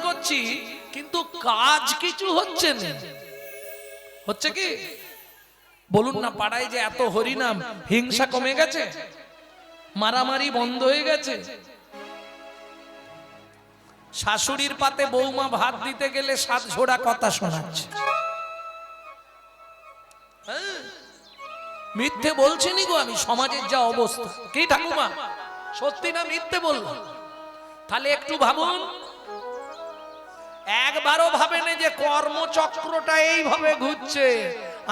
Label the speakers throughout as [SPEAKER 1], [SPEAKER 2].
[SPEAKER 1] করছি, কিন্তু কাজ কিছু হচ্ছে না। হচ্ছে কি বলুন না, পাড়ায় যে এত হরিনাম, হিংসা কমে গেছে, মারামারি বন্ধ হয়ে গেছে। শাশুড়ির পাতে বৌমা ভাত দিতে গেলে 7 ঝোড়া কথা শোনাচ্ছে। মিথ্যে বলছিনি গো আমি, সমাজের যা অবস্থা। কি ঠাকুমা সত্যি না মিথ্যে বললাম? তাহলে একটু ভাবুন, একবারও ভাবেন যে কর্মচক্রটা এইভাবে ঘুরছে।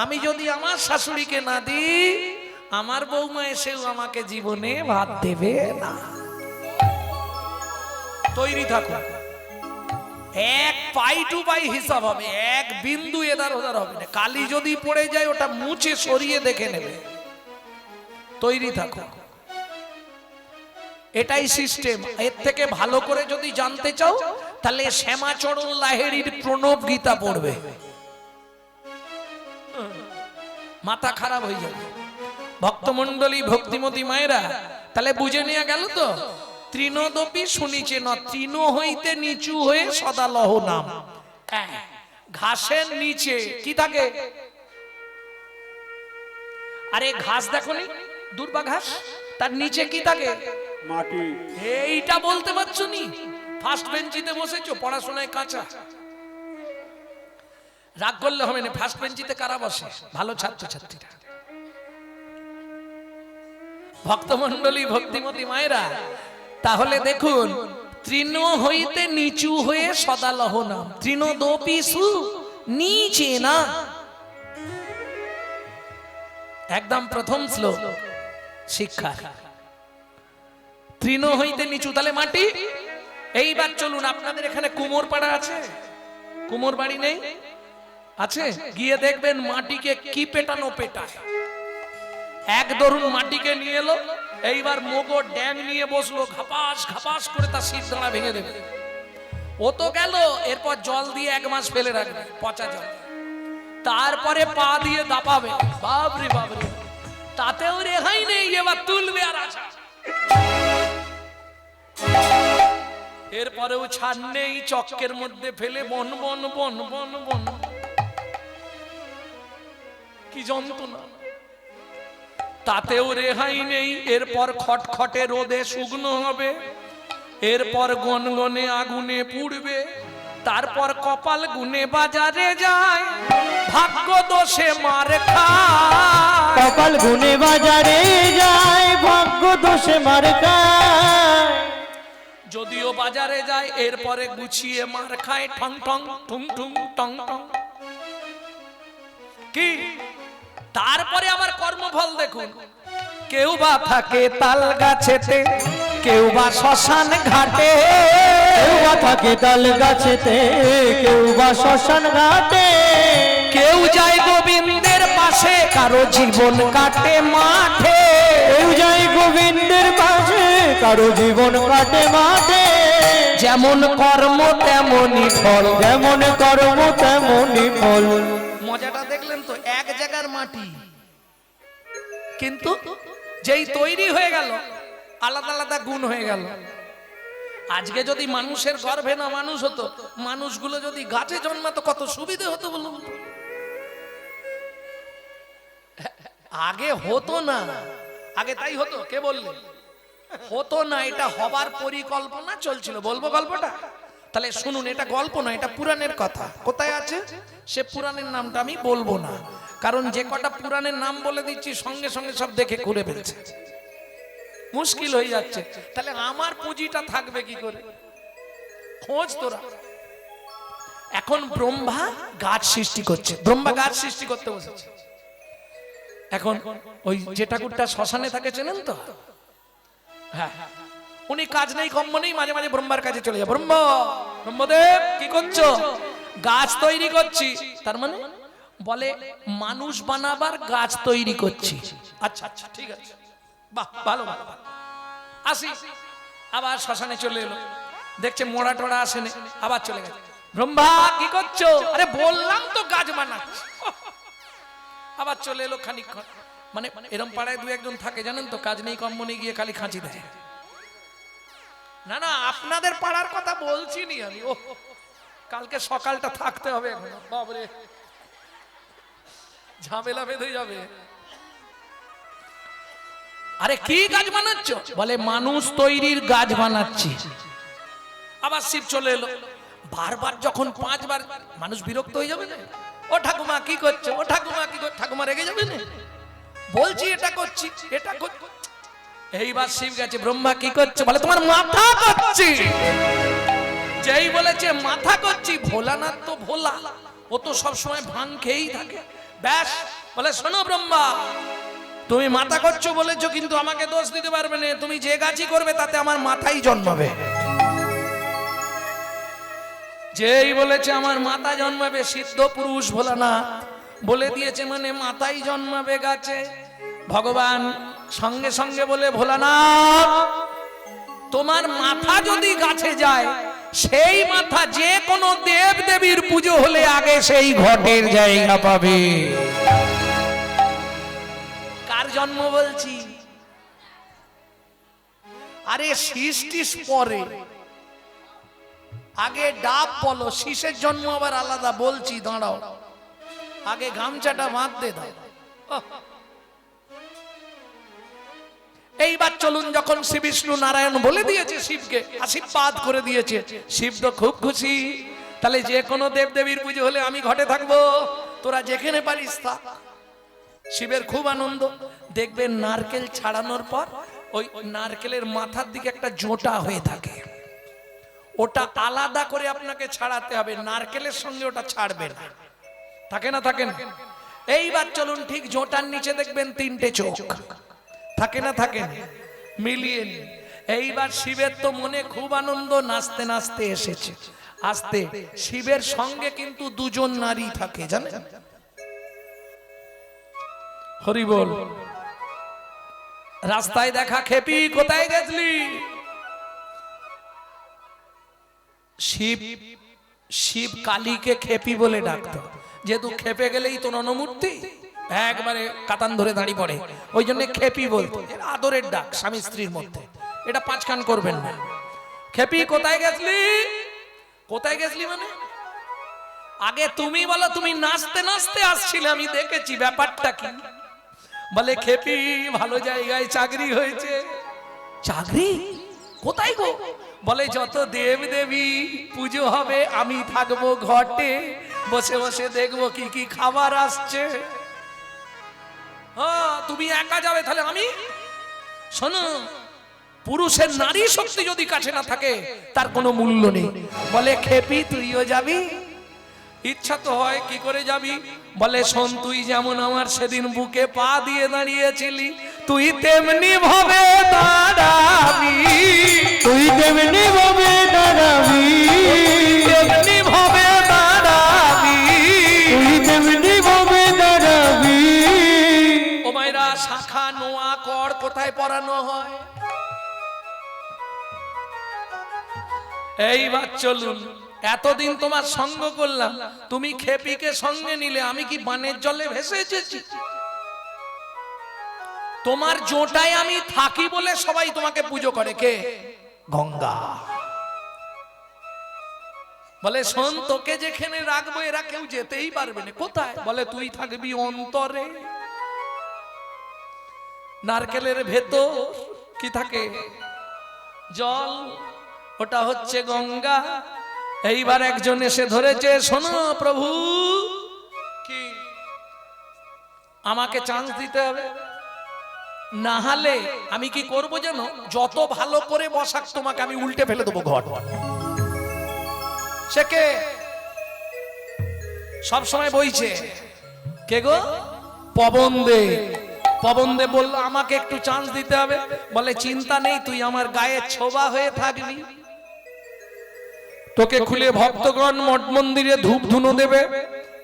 [SPEAKER 1] আমি যদি আমার শাশুড়িকে না দিই, আমার বৌমা এসেও আমাকে জীবনে ভাত দেবে না। তৈরি থাকুন, এক পাই টু পাই হিসাব হবে, এক বিন্দু এদার ওদার হবে না। কালি যদি পড়ে যায় ওটা মুছে সরিয়ে দেখে নেবে। তৈরি থাকুন, এটাই সিস্টেম। এর থেকে ভালো করে যদি জানতে চাও, তাহলে শ্যামাচরণ লাহিড়ীর প্রণব গীতা পড়বে, মাথা খারাপ হয়ে যাবে। ভক্তমণ্ডলী, ভক্তিমতী মায়েরা, তাহলে বুঝে নেওয়া গেল তো। তৃণদপি শুনিছে না, তৃণ হইতে নিচু হয়ে সদা লহ নাম। ঘাসের নিচে কি থাকে? আরে ঘাস দেখো নি, দুর্বা ঘাস, তার নিচে কি থাকে?
[SPEAKER 2] মাটি।
[SPEAKER 1] এইটা বলতে পারছো নি? ফার্স্ট বেঞ্চিতে বসেছো, পড়াশোনায় কাঁচা। রাগ করলে হবে না, ফার্স্ট বেঞ্চিতে কারা বসে? ভালো ছাত্রছাত্রীরা। ভক্তমণ্ডলী, ভক্তিমতী মায়েরা, তাহলে দেখুন, তৃণ হইতে নিচু হয়ে সদা লহ নাম। তৃণদপি সু নিচে না, একদম প্রথম শ্লোক শিক্ষা। তৃণ হইতে নিচু, তাহলে মাটি। এইবার চলুন, আপনাদের এখানে কুমোর পাড়া আছে? কুমোর বাড়ি নেই? আছে? গিয়ে দেখবেন মাটিকে কি পেটানো পেটায়। এক দরুন মাটিকে নিয়ে এলো, এইবার মোগর ড্যাং নিয়ে বসলো, ঘাপাস ঘাপাস করে তার শীত দাঁড়া ভেঙে দেবে। ও তো গেল, এরপর জল দিয়ে 1 মাস ফেলে রাখবে, পচা জল। তারপরে পা দিয়ে দাপাবে, বাবরে বাবরে, তাতেও রেহাই নেই, এবার তুলবে আর আছা। এরপরেও ছাড় নেই, চক্কের মধ্যে ফেলে বন বন বন বন বন। কি যন্ত্রণা, তাতেও রেহাই নেই। এরপর খটখটে রোদে শুকনো হবে, এরপর গনগনে আগুনে পুড়বে, তারপর কপাল গুনে বাজারে যায়, ভাগ্য দোষে মার খায়।
[SPEAKER 3] কপাল গুনে বাজারে যায়, ভাগ্য দোষে মার খায়।
[SPEAKER 1] যদিও বাজারে যায়, এরপরে গুছিয়ে মার খায়, ঠং ঠং ঠুং ঠুং টং টং। কি তারপরে আমার কর্মফল দেখুন। কেউ বা থাকে তাল গাছেতে, কেউ বা শ্মশান ঘাটে।
[SPEAKER 3] কেউ বা থাকে তাল গাছেতে, কেউ বা শ্মশান ঘাটে।
[SPEAKER 1] কেউ যায় গোবিন্দের পাশে, কারো জীবন কাটে মাঠে।
[SPEAKER 3] কেউ যায় গোবিন্দের পাশে, কারো জীবন কাটে মাঠে।
[SPEAKER 1] যেমন কর্ম তেমনি ফল,
[SPEAKER 3] যেমন কর্ম তেমনি ফল।
[SPEAKER 1] মজাটা দেখলেন তো, এক জায়গার মাটি, কিন্তু যেই তৈরি হয়ে গেল, আলাদা আলাদা গুণ হয়ে গেল। আজকে যদি মানুষের গর্ভে না মানুষ হতো, মানুষগুলো যদি গাছে জন্মাতো, কত সুবিধে হতো বলুন। আগে হতো না, আগে তাই হতো, কে বললে? হতো না, এটা হবার পরিকল্পনা চলছিল। বলবো গল্পটা? তাহলে শুনুন, এটা গল্প না, এটা পুরাণের কথা। কোথায় আছে সে পুরাণের নামটা আমি বলবো না, কারণ যে কটা পুরাণের নাম বলে দিচ্ছি, সঙ্গে সঙ্গে সব দেখে করে ফেলছে, মুশকিল হয়ে যাচ্ছে। তাহলে আমার পুঁজিটা থাকবে কি করে? খোঁজ তোরা। এখন ব্রহ্মা গাছ সৃষ্টি করছে, ব্রহ্মা গাছ সৃষ্টি করতে বসেছে। এখন ওই যে ঠাকুরটা শ্মশানে থাকে, চেনেন তো? হ্যাঁ, উনি কাজ নেই কম্ম নেই, মাঝে মাঝে ব্রহ্মার কাছে চলে যায়। ব্রহ্মদেব কি করছো? গাছ তৈরি করছি। তার মানে বলে মানুষ বানাবার গাছ তৈরি করছি। আচ্ছা আচ্ছা, ঠিক আছে, বাহ, ভালো ভালো, আসি। আবার শ্মশানে চলে এলো, দেখছে মোড়া টোড়া আসেনি, আবার চলে গেছে। ব্রহ্মা কি করছো? আরে বললাম তো গাছ বানাচ্ছি। আবার চলে এলো খানিকক্ষণ। মানে এরম পাড়ায় 2-1 জন থাকে, জানেন তো, কাজ নেই কম্ম নেই, গিয়ে খালি খাঁচি দেয়। না না, আপনাদের পাড়ার কথা বলছি নি আমি। ও কালকে সকালটা থাকতে হবে এখন, বাবরে ঝামেলা বেঁধে যাবে। আরে কি গাছ বানাচ্ছ? বলে মানুষ তৈরির গাছ বানাচ্ছি। আবার শিব চলে এলো। বারবার যখন 5 বার, মানুষ বিরক্ত হয়ে যাবে না? ও ঠাকুমা কি করছো, ও ঠাকুমা কি করছো, ঠাকুমা রেগে যাবে না? বলছি এটা করছি, এটা করছি। এইবার শিব গেছে, ব্রহ্মা কি করছে? বলে তোমার মাথা করছি। যেই বলেছে মাথা করছি, ভোলানাথ তো ভোলা, ও তো সবসময় ভাঙ খেয়েই থাকে। ব্যাস বলে শোনো ব্রহ্মা, তুমি মাথা করছো বলেছো, কিন্তু আমাকে দোষ দিতে পারবে না। তুমি যে গাছই করবে তাতে আমার মাথাই জন্মাবে। যেই বলেছে আমার মাথা জন্মাবে, সিদ্ধ পুরুষ ভোলানাথ বলে দিয়েছে মানে মাথাই জন্মাবে গাছে। ভগবান সঙ্গে সঙ্গে বলে, ভোলানাথ তোমার মাথা যদি গাছে যায়, সেই মাথা যে কোনো দেব দেবীর পুজো হলে আগে সেই ঘটের জায়গা পাবে। কার জন্ম বলছি? আরে সৃষ্টির পরে, আগে ডাব বলো, শীষের জন্ম আবার আলাদা। বলছি দাঁড়াও, আগে গামছাটা বাঁধতে দাও। এইবার চলুন, যখন শ্রী বিষ্ণু নারায়ণ বলে দিয়েছে শিবকে, আশীর্বাদ করে দিয়েছে, শিব তো খুব খুশি। তাহলে যে কোনো দেব দেবীর পুজো হলে আমি ঘটে থাকবো, তোরা যেখানে পারিস থাক। শিবের খুব আনন্দ। দেখবেন নারকেল ছাড়ানোর পর ওই নারকেলের মাথার দিকে একটা জোঁটা হয়ে থাকে, ওটা আলাদা করে আপনাকে ছাড়াতে হবে, নারকেলের সঙ্গে ওটা ছাড়বে না। থাকে না? থাকে না? এইবার চলুন, ঠিক জোঁটার নিচে দেখবেন 3টে চোখ, থাকে না? থাকে না? মিলিয়ে নিন। এইবার শিবের তো মনে খুব আনন্দ, নাচতে নাচতে এসেছে। আসতে শিবের সঙ্গে কিন্তু 2জন নারী থাকে, জানেন? হরি বল। রাস্তায় দেখা, খেপি কোথায় গেছলি? শিব শিব কালীকে খেপি বলে ডাকতো, যেহেতু খেপে গেলেই তো ননমূর্তি, একবারে কাতান ধরে দাঁড়িয়ে পড়ে, ওই জন্য খেপি বলতো। আদরের ডাক স্বামী স্ত্রীর মধ্যে, এটা 5 কান করবেন না। খেপি কোথায় গেছলি? কোথায় গেছলি মানে আগে তুমি বলো, তুমি নাচতে নাচতে আসছিলে, আমি দেখেছি, ব্যাপারটা কি? বলে খেপি ভালো জায়গায় চাকরি হয়েছে। চাকরি কোথায় গো? বলে যত দেব দেবী পুজো হবে আমি থাকবো ঘটে, বসে বসে দেখবো কি কি খাবার আসছে। তুমি একা যাবে? তাহলে আমি, শোনো, পুরুষের নারী শক্তি যদি কাছে না থাকে তার কোনো মূল্য নেই। বলে খেপি তুইও যাবি? ইচ্ছা তো হয়, কি করে যাবি? বলে শোন, তুই যেমন আমার সেদিন বুকে পা দিয়ে দাঁড়িয়েছিলি, তুই তেমনি ভাবে দাঁড়াবি,
[SPEAKER 3] তুই তেমনি ভাবে দাঁড়াবি,
[SPEAKER 1] তেমনি ভাবে দাঁড়াবি,
[SPEAKER 3] তুই তেমনি ভাবে দাঁড়াবি।
[SPEAKER 1] ও মায়েরা, শাখা নোয়া কর কোথায় পরানো হয়? এইবার চলুন, এতদিন তোমার সঙ্গ করলাম, তুমি খেপিকে সঙ্গে নিলে, আমি কি বানের জলে ভেসে এসেছি? তোমার জোটায় আমি থাকি বলে সবাই তোমাকে পুজো করে। কে? গঙ্গা। বলে শোন, তোকে যেখানে রাখবো এরা কেউ যেতেই পারবে না। কোথায়? বলে তুই থাকবি অন্তরে। নারকেলের ভেতর কি থাকে? জল, ওটা হচ্ছে গঙ্গা। এইবার একজন এসে ধরেছে, শোনো প্রভু, কি আমাকে চান্স দিতে হবে, না হলে আমি কি করবো জানো? যত ভালো করে বসাক তোমাকে আমি উল্টে ফেলে দেবো ঘট। সে কে? সব সময় বইছে, কে গো? পবন দে। পবন দে বলল আমাকে একটু চান্স দিতে হবে। বলে চিন্তা নেই, তুই আমার গায়ে ছোবা হয়ে থাকবি, তোকে খুলে ভক্তগণ মঠ মন্দিরে ধূপ ধুনো দেবে।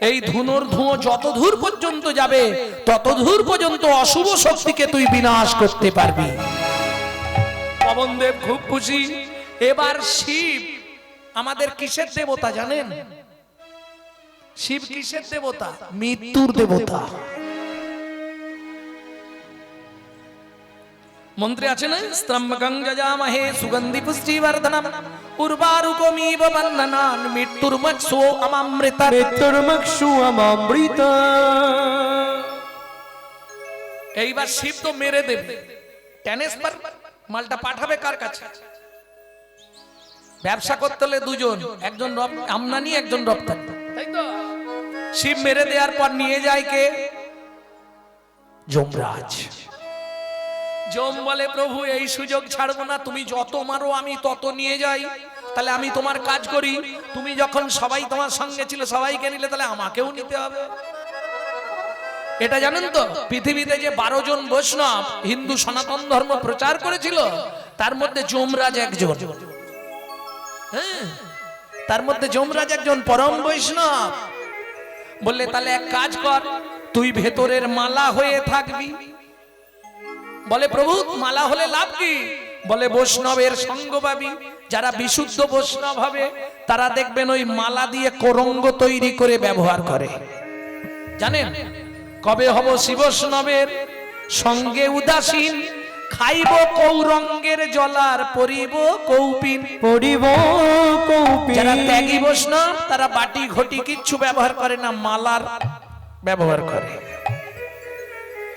[SPEAKER 1] এই ধুনোর ধুঁয়ো যত দূর পর্যন্ত যাবে তত দূর পর্যন্ত অশুভ শক্তিকে তুই বিনাশ করতে পারবি। পবনদেব খুব খুশি। এবার শিব আমাদের কিসের দেবতা জানেন? শিব কিসের দেবতা? মৃত্যুর দেবতা। মন্ত্রে আছে না, স্ত্রম্বকং যজামহে সুগন্ধি পুষ্টিবর্ধনম উর্বারুকমিব বন্ধনান মৃত্যুর্মক্ষু অমৃতা।
[SPEAKER 3] মৃত্যুর্মক্ষু অমৃত।
[SPEAKER 1] এইবার শিব তো মেরে দেবে, ট্রান্সফার মালটা পাঠাবে কার কাছে? ব্যবসা করতে হলে দুজন, একজন আমদানি একজন রপ্তানি, তাই তো? শিব মেরে দেওয়ার পর নিয়ে যায় কে? যমরাজ। যম বলে প্রভু এই সুযোগ ছাড়বো না, তুমি যত মারো আমি তত নিয়ে যাই, তাহলে আমি তোমার কাজ করি। তুমি যখন সবাই তোমার সঙ্গে ছিল সবাইকে নিলে, তাহলে আমাকেও নিতে হবে। এটা জানেন তো, পৃথিবীতে যে 12 জন বৈষ্ণব হিন্দু সনাতন ধর্ম প্রচার করেছিল, তার মধ্যে যমরাজ একজন। হ্যাঁ, তার মধ্যে যমরাজ একজন পরম বৈষ্ণব। বললে তাহলে এক কাজ কর, তুই ভেতরের মালা হয়ে থাকবি। বলে প্রভু মালা হলে লাভ কি? বলে বৈষ্ণবের সঙ্গ পাবি। যারা বিশুদ্ধ বৈষ্ণব হবে তারা দেখবেন ওই মালা দিয়ে কোরঙ্গ তৈরি করে ব্যবহার করে। জানেন কবে হব শিবৈষ্ণবের সঙ্গে উদাসীন? খাইব কৌরঙ্গের জলার পরিব কৌপিন।
[SPEAKER 3] পরিব কৌপিন।
[SPEAKER 1] যারা ত্যাগী বৈষ্ণব তারা বাটি ঘটি কিচ্ছু ব্যবহার করে না, মালার ব্যবহার করে।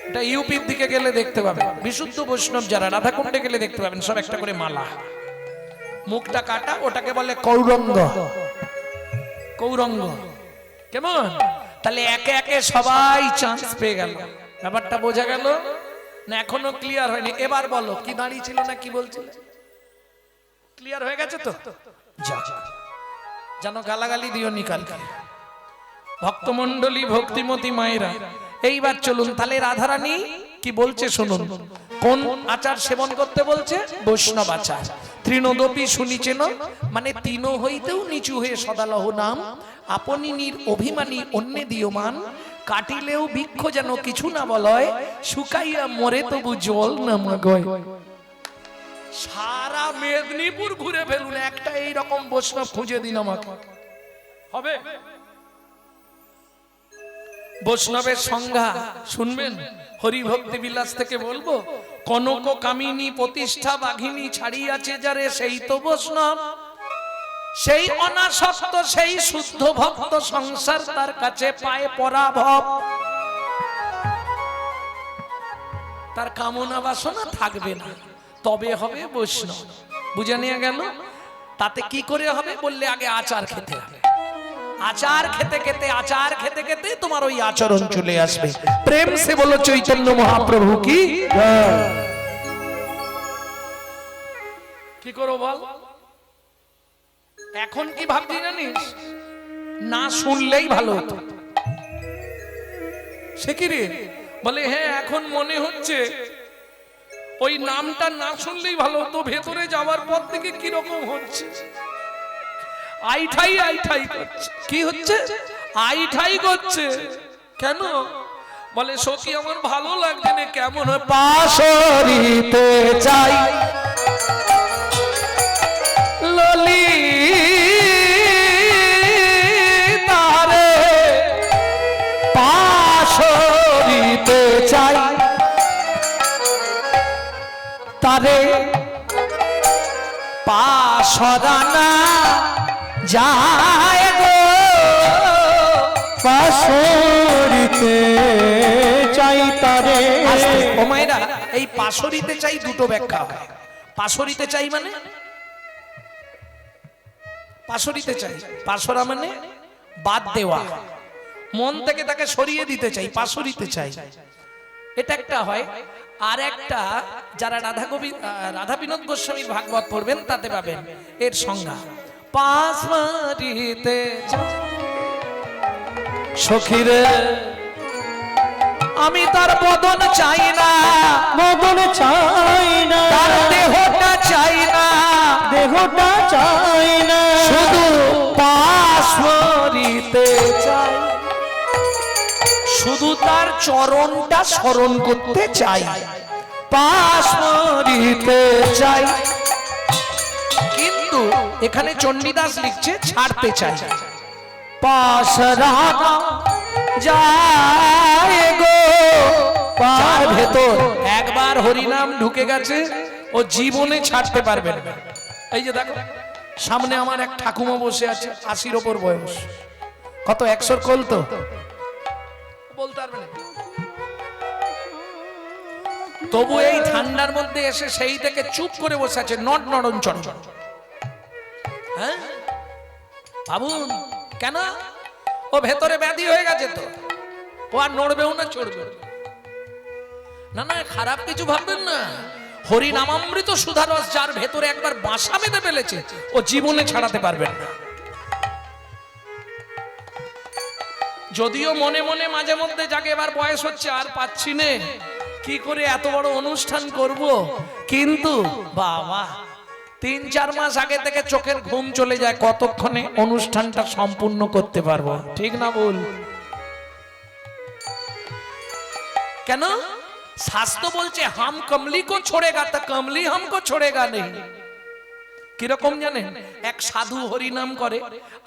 [SPEAKER 1] এটা ইউপির দিকে গেলে দেখতে পাবেন, বিশুদ্ধ বৈষ্ণব যারা রাধাকুণ্ডে গেলে দেখতে পাবেন সব একটা করে মালা, মুখটা কাটা, ওটাকে বলে কৌরঙ্গ। কৌরঙ্গ কেমন? তাহলে একে একে সবাই চান্স পেয়ে গেল। ব্যাপারটা বোঝা গেল না? এখনো ক্লিয়ার হয়নি। এবার বলো কি দাঁড়িয়ে ছিল না কি বলছিল? ক্লিয়ার হয়ে গেছে তো? জানো গালাগালি দিও নিকালকে ভক্তমন্ডলী ভক্তিমতী মায়েরা। এইবার চলুন তাহলে রাধারানী কি বলছে শুনুন। কোন আচার সেবন করতে বলছে? বৈষ্ণব আচার। তৃণদপি শুনিছেন, মানে তিন হইতেও নিচু হয়ে সদালহ নাম। আপনি নির অভিমানী অন্য দিয়মান, কাটিলেও বৃক্ষ যেন কিছু না বলয়, শুকাইয়া মরে তবু জল না মাগয়। সারা মেদিনীপুর ঘুরে ফেলুন, একটা এইরকম বৈষ্ণব খুঁজে দিন আমাকে, হবে? বৈষ্ণবের সংজ্ঞা শুনবেন, হরিভক্তি বিলাস থেকে বলবো। কনক কামিনী প্রতিষ্ঠা বাঘিনী ছাড়িয়াছে যারে, সেই তো বৈষ্ণব। সেই অনাসক্ত সেই শুদ্ধ ভক্ত, সংসার তার কাছে পায় পরাভব। তার কামনা বাসনা থাকবে না, তবে হবে বৈষ্ণব। বুঝে নিয়ে গেল? তাতে কি করে হবে বললে, আগে আচার খেতে হবে। আচার খেতে খেতে আচার খেতে খেতে তোমার ওই আচরণ চলে আসবে। প্রেম সে বলো চৈতন্য মহাপ্রভু কি। কি করো বল? এখন কি ভাবছি জানিস? না শুনলেই ভালো হতো। সে কি রে? বলে হ্যাঁ এখন মনে হচ্ছে ওই নামটা না শুনলেই ভালো হতো। ভেতরে যাওয়ার পর থেকে কি রকম হচ্ছে, আইঠাই আইঠাই করছে। কি হচ্ছে? আইঠাই করছে। কেন? বলে সখী আমার ভালো লাগছে না। কেমন? পাশরিতে চাই ললি তারে, পাশরিতে চাই তারে, পাশরানা যায় গো,
[SPEAKER 3] পাশরিতে চাই তারে।
[SPEAKER 1] ও মায়েরা, এই পাশরিতে চাই দুটো ব্যাখ্যা হয়। পাশরিতে চাই মানে পাশরিতে চাই, পাশরা মানে বাদ দেওয়া, মন থেকে তাকে সরিয়ে দিতে চাই, পাশরিতে চাই, এটা একটা হয়। আর একটা যারা রাধা বিনোদ গোস্বামীর ভাগবত পড়বেন তাতে পাবেন এর সংজ্ঞা। পাশ মারিতে সখীরে আমি তার বদন চাই না,
[SPEAKER 3] বদন চাই না,
[SPEAKER 1] তার দেহটা চাই না,
[SPEAKER 3] দেহটা চাই না,
[SPEAKER 1] শুধু পাশ মারিতে চাই, শুধু তার চরণটা স্মরণ করতে চাই, পাশ মারিতে চাই। কিন্তু এখানে চণ্ডীদাস লিখছে ছাড়তে চাই। পাশ রাখা যায় গো, যার ভেতর একবার হরিনাম ঢুকে গেছে ও জীবনে ছাড়তে পারবে না। এই যে দেখো সামনে আমার এক ঠাকুমা বসে আছে, 80-র ওপর বয়স। কত 100-র কোল তো বলতে পারবে না, তবু এই ঠান্ডার মধ্যে এসে সেই থেকে চুপ করে বসে আছে, নট নড়নচড়। হ্যাঁ ভাবুন কেন? ও ভেতরে ব্যাধি হয়ে গেছে তো, ও আর নড়বেও না চড়বে না। না খারাপ কিছু ভাববেন না, হরি নামামৃত সুধারস যার ভেতরে একবার বাসা বেঁধে ফেলেছে ও জীবনে ছাড়াতে পারবেন না। যদিও মনে মনে মাঝে মধ্যে যাকে এবার বয়স হচ্ছে আর পাচ্ছি নে, কি করে এত বড় অনুষ্ঠান করব, কিন্তু বাবা 3-4 মাস আগে থেকে চোখের ঘুম চলে যায় কতক্ষণে অনুষ্ঠানটা সম্পূর্ণ করতে পারবো, ঠিক না বল? কেন? শাস্ত্র বলছে হাম কমলি কো ছোড়েগা তা কমলি হামকো ছোড়েগা নেই। কিরকম জানেন? এক সাধু হরিনাম করে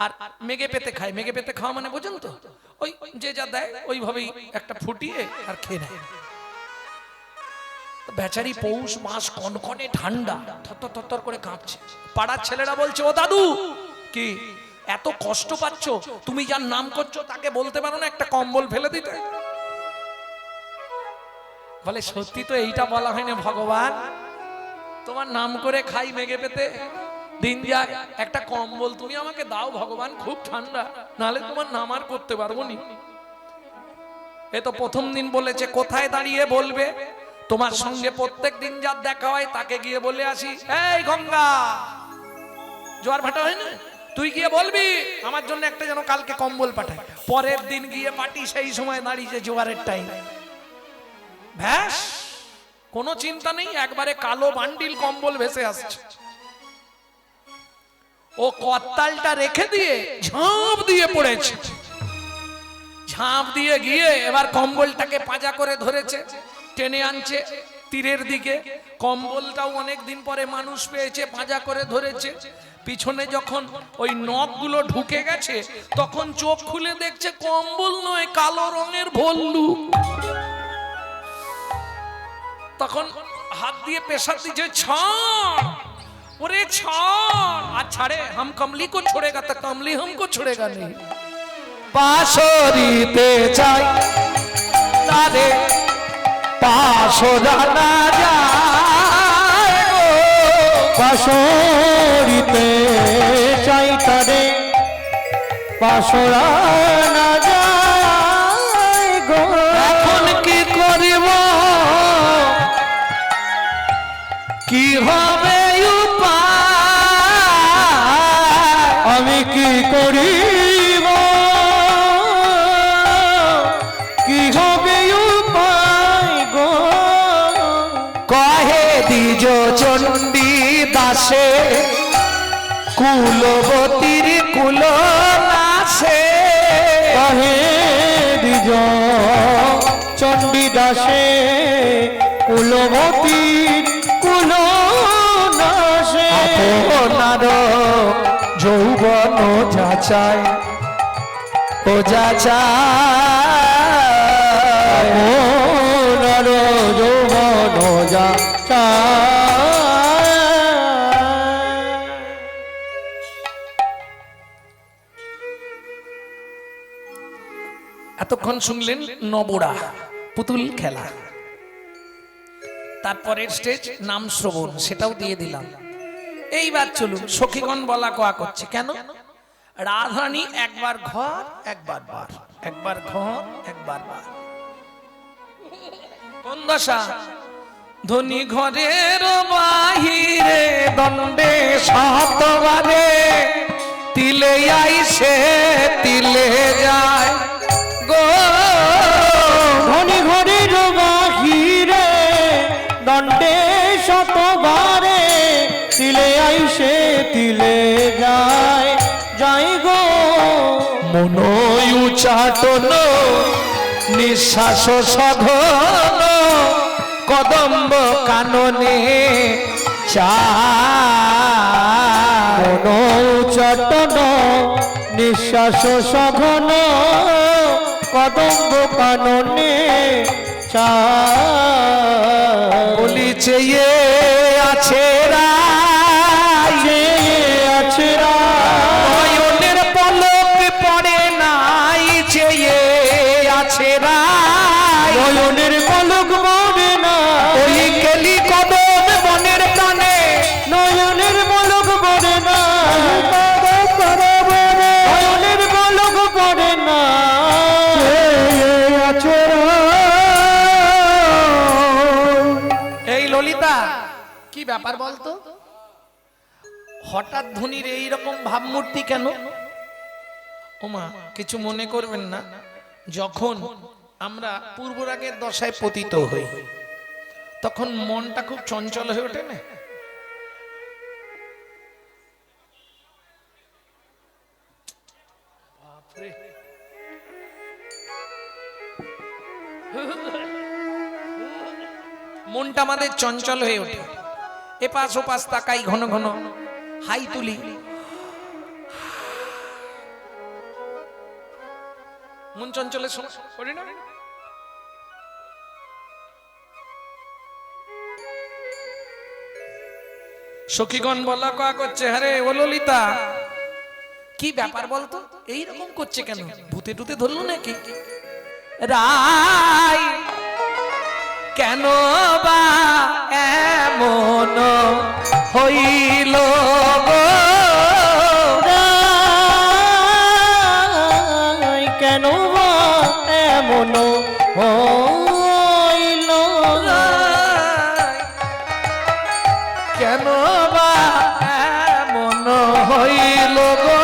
[SPEAKER 1] আর মেঘে পেতে খায়। মেঘে পেতে খাওয়া মানে বোঝেন তো, ওই যে যা দেয় ওইভাবেই একটা ফুটিয়ে আর খেয়ে নেয়। বেচারি পৌষ মাস কনকনে ঠান্ডা, থরথর করে কাঁপছে। পাড়ার ছেলেরা বলছে ও দাদু কি এত কষ্ট পাচ্ছ, তুমি যার নাম করছো তাকে বলতে পারো না একটা কম্বল ফেলে দিতে? বলে সত্যি তো এইটা বলা হয় না ভগবান, তোমার নাম করে খাই মেঘে পেতে দিন যাক, একটা কম্বল তুমি আমাকে দাও ভগবান, খুব ঠান্ডা, নালে তোমার নাম আর করতে পারবো নি। এ তো প্রথম দিন বলেছে কোথায় দাঁড়িয়ে বলবে, তোমার সঙ্গে প্রত্যেক দিন যার দেখা হয় তাকে গিয়ে বলে আসি, এই গঙ্গা জোয়ার ভাটা হয় না, তুই গিয়ে বলবি আমার জন্য একটা যেন কালকে কম্বল পাঠায়। পরের দিন গিয়ে পাটি সেই সময় দাঁড়িয়েছে জোয়ারের টাইম, ভ্যাস কোনো চিন্তা নেই, একবারে কালো বান্ডিল কম্বল ভেসে আসছে। ও করতালটা রেখে দিয়ে ঝাঁপ দিয়ে পড়েছে, ঝাঁপ দিয়ে গিয়ে এবার কম্বলটাকে পাজা করে ধরেছে, টেনে আনছে তীরের দিকে। কম্বলটাও অনেক দিন পরে মানুষ পেয়েছে, পাজা করে ধরেছে। পিছনে যখন ওই নখগুলো ঢুকে গেছে তখন চোখ খুলে দেখছে কম্বল নয়, কালো রঙের ভল্লুক। তখন হাত দিয়ে পেশার দিচ্ছে, ছাড় ওরে ছাড়, আর ছাড়ে হাম কমলি কো ছোড়েগা তা কমলি হামকো ছোড়েগা নেই।
[SPEAKER 3] পাশরিতে চাই তারে পাশরা না যায় গো, পাশরিতে চাই তারে পাশরা না যায় গো।
[SPEAKER 1] এখন কি করিব কি হবে উপায়,
[SPEAKER 3] আমি কি করিব কি হবে উপায় গো।
[SPEAKER 1] কহে দ্বিজ চণ্ডী দাসে কুলবতীর কুল নাশে,
[SPEAKER 3] কহে দ্বিজ চণ্ডী দাসে কুলবতীর কুল নাশে।
[SPEAKER 1] আপনার যৌবন যাচাই ও যাচাই,
[SPEAKER 3] আপনার যৌবন যাচাই।
[SPEAKER 1] এতক্ষণ শুনলেন নবরা পুতুল খেলা, তারপরের স্টেজ নাম শ্রবণ, সেটাও দিয়ে দিলাম। এইবার চলুন সখীগণ বলা কোয়া করছে কেন? রাধারানী একবার ঘর একবার বার, একবার ঘর একবার বার। কোন দশা? ধনী ঘরের বাহিরে দণ্ডে শতবারে, তিলে আইসে তিলে যায় গো।
[SPEAKER 3] ধনী ঘরের বাহিরে দণ্ডে শতবারে, তিলে আইসে তিলে যায় যাই গো।
[SPEAKER 1] মনই উচাটন নিঃশ্বাস সঘন, কদম্ব কাননে চায়।
[SPEAKER 3] চটন নিঃশ্বাস সঘন, কদম্ব কাননে চায়
[SPEAKER 1] বলি চেয়ে আছে রাই,
[SPEAKER 3] চেয়ে আছে
[SPEAKER 1] নয়নের পলক পড়ে নাই, চেয়ে আছে রাই,
[SPEAKER 3] নয়নের পলক মরে না
[SPEAKER 1] ওই কেলি কদম বনের প্রাণে,
[SPEAKER 3] নয়নের পলক পড়ে না নয়নের পলক পড়ে না
[SPEAKER 1] এই ললিতা কি ব্যাপার বলতো, হঠাৎ ধনির এইরকম ভাবমূর্তি কেন? ওমা কিছু মনে করবেন না, যখন আমরা পূর্বরাগের দশায় পতিত হই তখন মনটা খুব চঞ্চল হয়ে ওঠে না? বাপরে, মনটা আমাদের চঞ্চল হয়ে ওঠে, এপাশ ওপাশ তাকাই, ঘন ঘন হাই তুলি, মন চঞ্চলের সময় করি না? সখীগণ বলা কয়া করছে, হ্যাঁ রে ও ললিতা কি ব্যাপার বলতো, এইরকম করছে কেন, ভূতে টুতে ধরলো নাকি? রাই কেন বা এমন হইল গো,
[SPEAKER 3] রাই কেন বা এমন হইল
[SPEAKER 1] রাই কেন বা এমন হইল গো,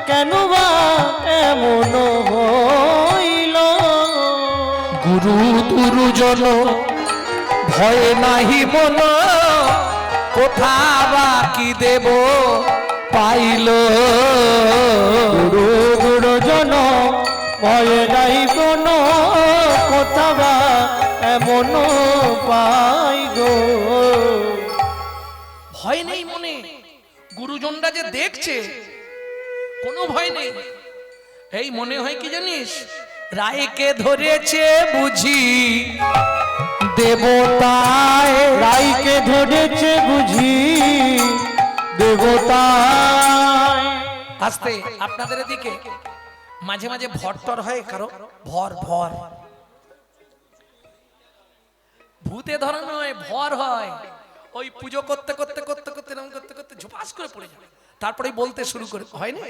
[SPEAKER 3] কেন বা এমন হইল
[SPEAKER 1] গুরু গুরুজন ভয় নাহি মন, কোথা বা কি দেব পাইল,
[SPEAKER 3] গুরু গুরুজন ভয় নাই কোনো কথা বা এমন পাই গো
[SPEAKER 1] ভয় নেই মনে, গুরুজনরা যে দেখছে কোনো ভয় নেই, এই মনে হয় কি জানিস, রায়কে ধরেছে বুঝি দেবতায়,
[SPEAKER 3] রাইকে ধরেছে বুঝি দেবতায়
[SPEAKER 1] আস্তে আপনাদের এদিকে মাঝে মাঝে ভরটর হয় কারো, ভর ভর, ভূতে ধরা নয় ভর হয়, ওই পুজো করতে করতে করতে করতে এরকম করতে করতে ঝুপাস করে পড়ে যাবে, তারপরেই বলতে শুরু করে, হয় না?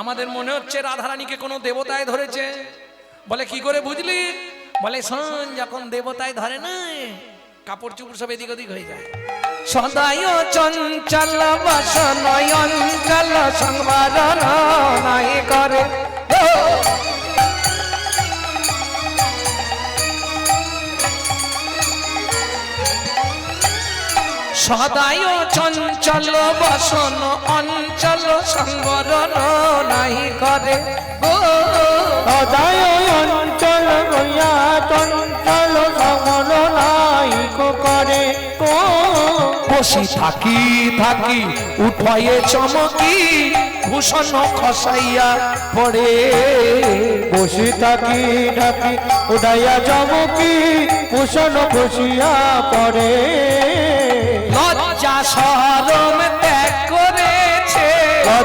[SPEAKER 1] আমাদের মনে হচ্ছে রাধারানীকে কোনো দেবতায় ধরেছে, বলে কি করে বুঝলি, বলে শোন যখন দেবতায় ধরে না কাপড় চুপড় সব এদিক ওদিক হয়ে যায়, সদায় চঞ্চল বাসন অঞ্চল সংবাদ নাই করে, সদায় চঞ্চল বসন অঞ্চল সংবরণ নাই করে গো,
[SPEAKER 3] সদায় অঞ্চল হইয়া চঞ্চল সমর নাইক করে কো
[SPEAKER 1] বসি থাকি থাকি উঠয়ে চমকি ভূষণ খসাইয়া পড়ে,
[SPEAKER 3] বসে থাকি ঢাকি উড়াইয়া চমকি ভূষণ খুশিয়া পড়ে
[SPEAKER 1] লজ্জা শরম ত্যাগ করেছে,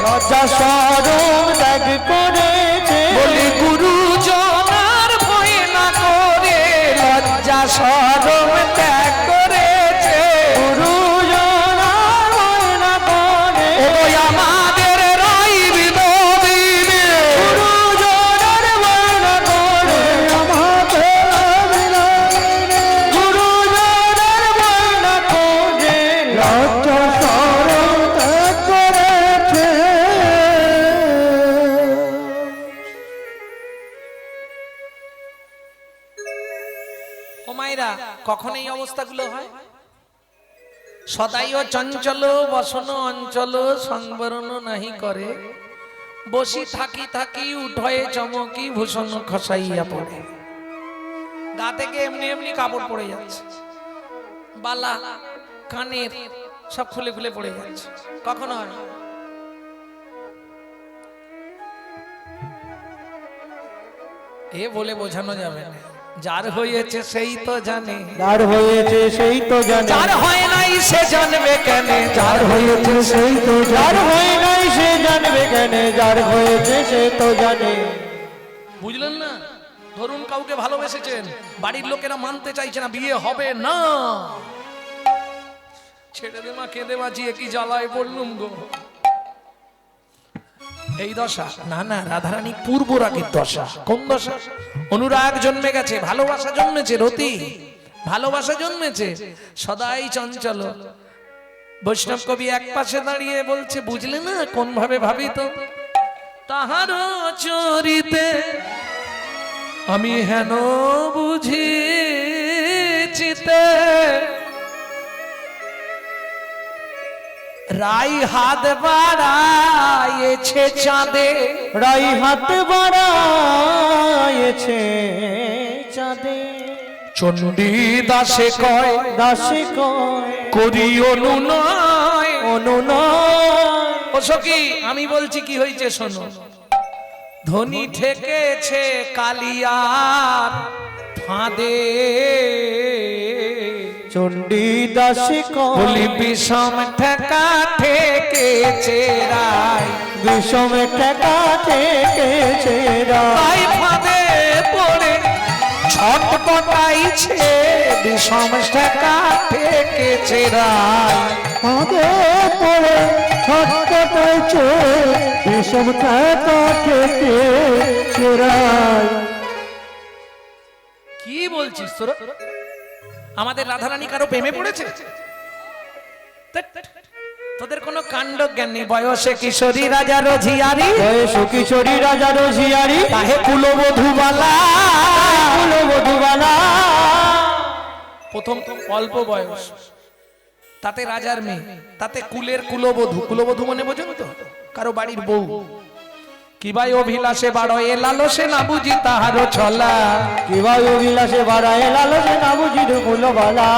[SPEAKER 3] লজ্জা সরম ত্যাগ করেছে
[SPEAKER 1] বলি গুরুজনার ভয় না করে, লজ্জা শরম ত্যাগ করেছে,
[SPEAKER 3] গুরুজনার ভয় না করে
[SPEAKER 1] ওই আমাদের রাই বিনোদিনী,
[SPEAKER 3] গুরুজনার ভয় না করে আমাদের বিনোদিনী, গুরুজনার ভয় না করে লজ্জা সরম ত্যাগ করেছে।
[SPEAKER 1] ও মায়েরা কখন এই অবস্থাগুলো হয়, সদাই ও চঞ্চল বসন অঞ্চল সংবরণ নাহি করে, বসি থাকি থাকি উঠয়ে চমকি ভূষণ খসাইয়া পড়ে, গা থেকে এমনি এমনি কাপড় পড়ে যাচ্ছে, বালা কানের সব খুলে খুলে পড়ে যাচ্ছে, কখন হয়? এ বলে বোঝানো যাবে না, যার হয়েছে সেই তো জানে,
[SPEAKER 3] যার হয়েছে সেই তো জানে,
[SPEAKER 1] যার হয় নাই সে জানবে কেন,
[SPEAKER 3] যার হয়েছে সেই তো যার হয় নাই সে জানবে কেন, যার হয়েছে সে তো জানে।
[SPEAKER 1] বুঝলেন না? ধরুন কাউকে ভালোবেসেছেন, বাড়ির লোকেরা মানতে চাইছে না, বিয়ে হবে না, ছেড়ে দে মা, কেঁদে বাঁচিয়ে কি জ্বালায় পড়লুম গো, এই দশা। না না, রাধারানী পূর্ব রাগের দশা। কোন দশা? অনুরাগ জন্মে গেছে, ভালোবাসা জন্মেছে, রতি ভালোবাসা জন্মেছে, সদাই চঞ্চল। বৈষ্ণব কবি এক পাশে দাঁড়িয়ে বলছে, বুঝলে না কোন ভাবে ভাবিত, তাহার চরিতে আমি হেন বুঝিছিতে, রাই হাত বাড়াইছে চাঁদে,
[SPEAKER 3] রাই হাত বাড়াইছে চাঁদে,
[SPEAKER 1] চণ্ডী দাসে কয়,
[SPEAKER 3] দাসে কয়
[SPEAKER 1] করি অনুনয়,
[SPEAKER 3] অনুনয়।
[SPEAKER 1] ও সখী আমি বলছি কি হয়েছে শোনো, ধনী ঠেকেছে কালিয়ার ফাঁদে,
[SPEAKER 3] চণ্ডী দাসে
[SPEAKER 1] বলি
[SPEAKER 3] কয়
[SPEAKER 1] বিষম ঠেকা ঠেকেছে রায়,
[SPEAKER 3] বিষমে ঠেকা ঠেকেছে রায়,
[SPEAKER 1] তাই ফাঁদে পড়ে ছটপটাইছে, বিষম ঠেকা ঠেকেছে রায়,
[SPEAKER 3] ফাঁদে পড়ে ছটপটাইছে, বিষম ঠেকা ঠেকেছে রায়।
[SPEAKER 1] কি বলছিস তোরা? আমাদের রাধারানী কারো প্রেমে পড়েছে? তোদের কোনো কাণ্ড জ্ঞান নেই। বয়সে কিশোরী রাজা রঝিয়ারি,
[SPEAKER 3] বয়সে কিশোরী রাজা রঝিয়ারি,
[SPEAKER 1] তাহে কুলবধূবালা,
[SPEAKER 3] কুলবধূবালা।
[SPEAKER 1] প্রথম অল্প বয়স, তাতে রাজার মেয়ে, তাতে কুলের কুলবধূ। কুলবধূ মানে বোঝেন তো, কারো বাড়ির বউ। কি ভাই অভিলাষে বাড়ো এ লালসে না বুঝি তাহারও ছলা,
[SPEAKER 3] কি ভাই অভিলাষে বাড়ায় লালসে না বুঝির কুলবালা,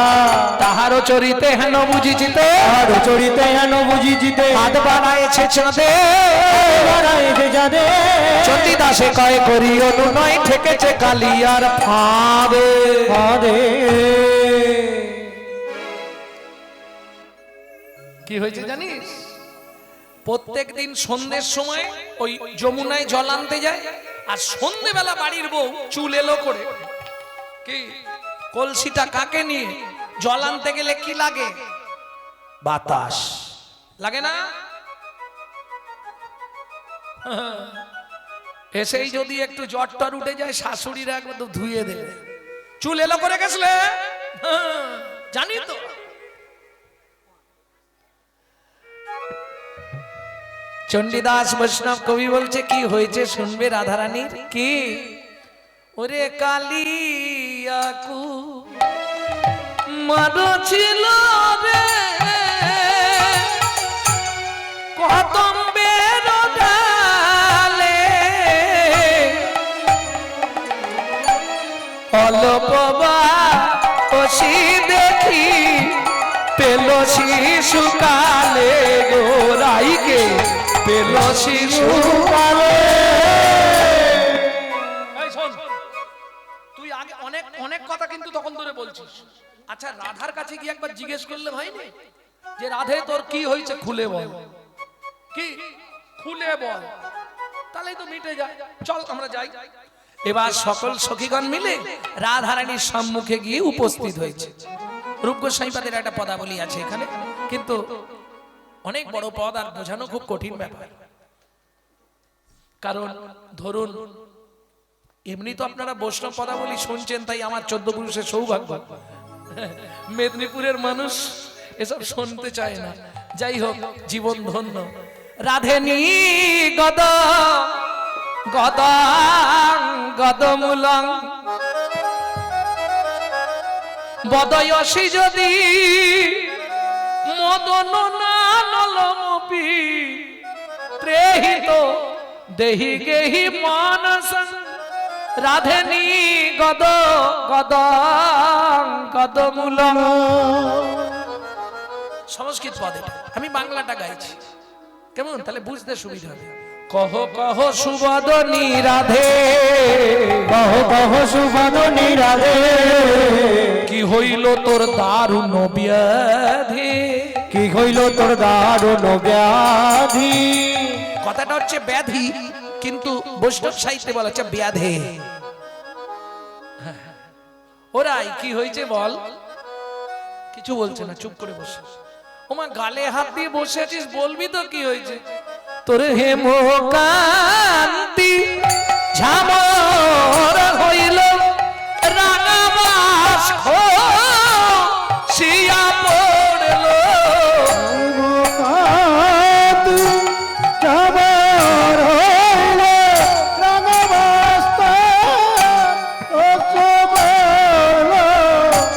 [SPEAKER 1] তাহারও চরিতে হেন বুঝিছিতে,
[SPEAKER 3] আর চরিতে হেন বুঝিছিতে,
[SPEAKER 1] হাত বাড়াইছে চাঁদে,
[SPEAKER 3] বাড়াইছে চাঁদে,
[SPEAKER 1] চণ্ডী দাসে কয় করি অনুনয়, ঠেকেছে কালিয়ার ফাঁদে।
[SPEAKER 3] ফাঁদে।
[SPEAKER 1] কি হয়েছে জানিস? প্রত্যেক দিন সন্ধ্যের সময় ওই যমুনায় জল আনতে যায়, আর সন্ধ্যেবেলা বাড়ির বউ চুল এলো করে, কি কলসিটা কাকে নিয়ে জল আনতে গেলে কি লাগে? বাতাস লাগে না? এসেই যদি একটু জ্বর টর উঠে যায়, শাশুড়িরা একবার ধুয়ে দেবে, চুল এলো করে গেছলে, জানি তো। চণ্ডীদাস বৈষ্ণব কবি বলছে কি হয়েছে শুনবে রাধারানীর। কি ওরে কালিয়াকু মারো ছিল রে কদম্বের ডালে, অল্প বসি দেখি পেল শিশু কালে গোরাইকে, পেল শিশু কালে। তুই আগে অনেক অনেক কথা কিন্তু তখন ধরে বলছিস। আচ্ছা রাধার কাছে গিয়ে একবার জিজ্ঞেস করলে হয়নি যে রাধে তোর কি হয়েছে, খুলে বল, কি খুলে বল, তাহলেই তো মিটে যায়। চল আমরা যাই। এবার সকল সখীগণ মিলে রাধারানীর সম্মুখে গিয়ে উপস্থিত হয়েছে। রূপ গোস্বামীপাদের একটা পদাবলী আছে এখানে, কিন্তু অনেক বড় পদ আর বোঝানো খুব কঠিন ব্যাপার। কারণ ধরুন এমনি তো আপনারা বৈষ্ণব পদাবলী শুনছেন, তাই আমার 14 পুরুষের সৌভাগ্য। মেদিনীপুরের মানুষ এসব শুনতে চায় না। যাই হোক, জীবন ধন্য। রাধেনী গদ গদ গদমূলং বদয়সী যদি মদন নানলমপি ত্রেহিত দেহি গেহি মানস, রাধেনী গদ গদ গদমূলং। সংস্কৃত পদ এটা, আমি বাংলাটা গাইছি, কেমন তাহলে বুঝতে সুবিধা হবে। কহ কহ সুবদনী রাধে,
[SPEAKER 3] কহ কহ সুবদনী রাধে,
[SPEAKER 1] কি হইল তোর দারুণ ব্যাধি,
[SPEAKER 3] কি হইল তোর দারুণ ব্যাধি।
[SPEAKER 1] কথাটা হচ্ছে ব্যাধি, কিন্তু বৈষ্ণব সাহিত্যে বলা হচ্ছে ব্যাধে। ওরাই কি হয়েছে বল? কিছু বলছে না, চুপ করে বসে। ওমা গালে হাত দিয়ে বসে আছিস, বলবি তো কি হয়েছে? তোর হেমকান্তি ঝামর হইল রাঙাবাস শিয়া পড়ল,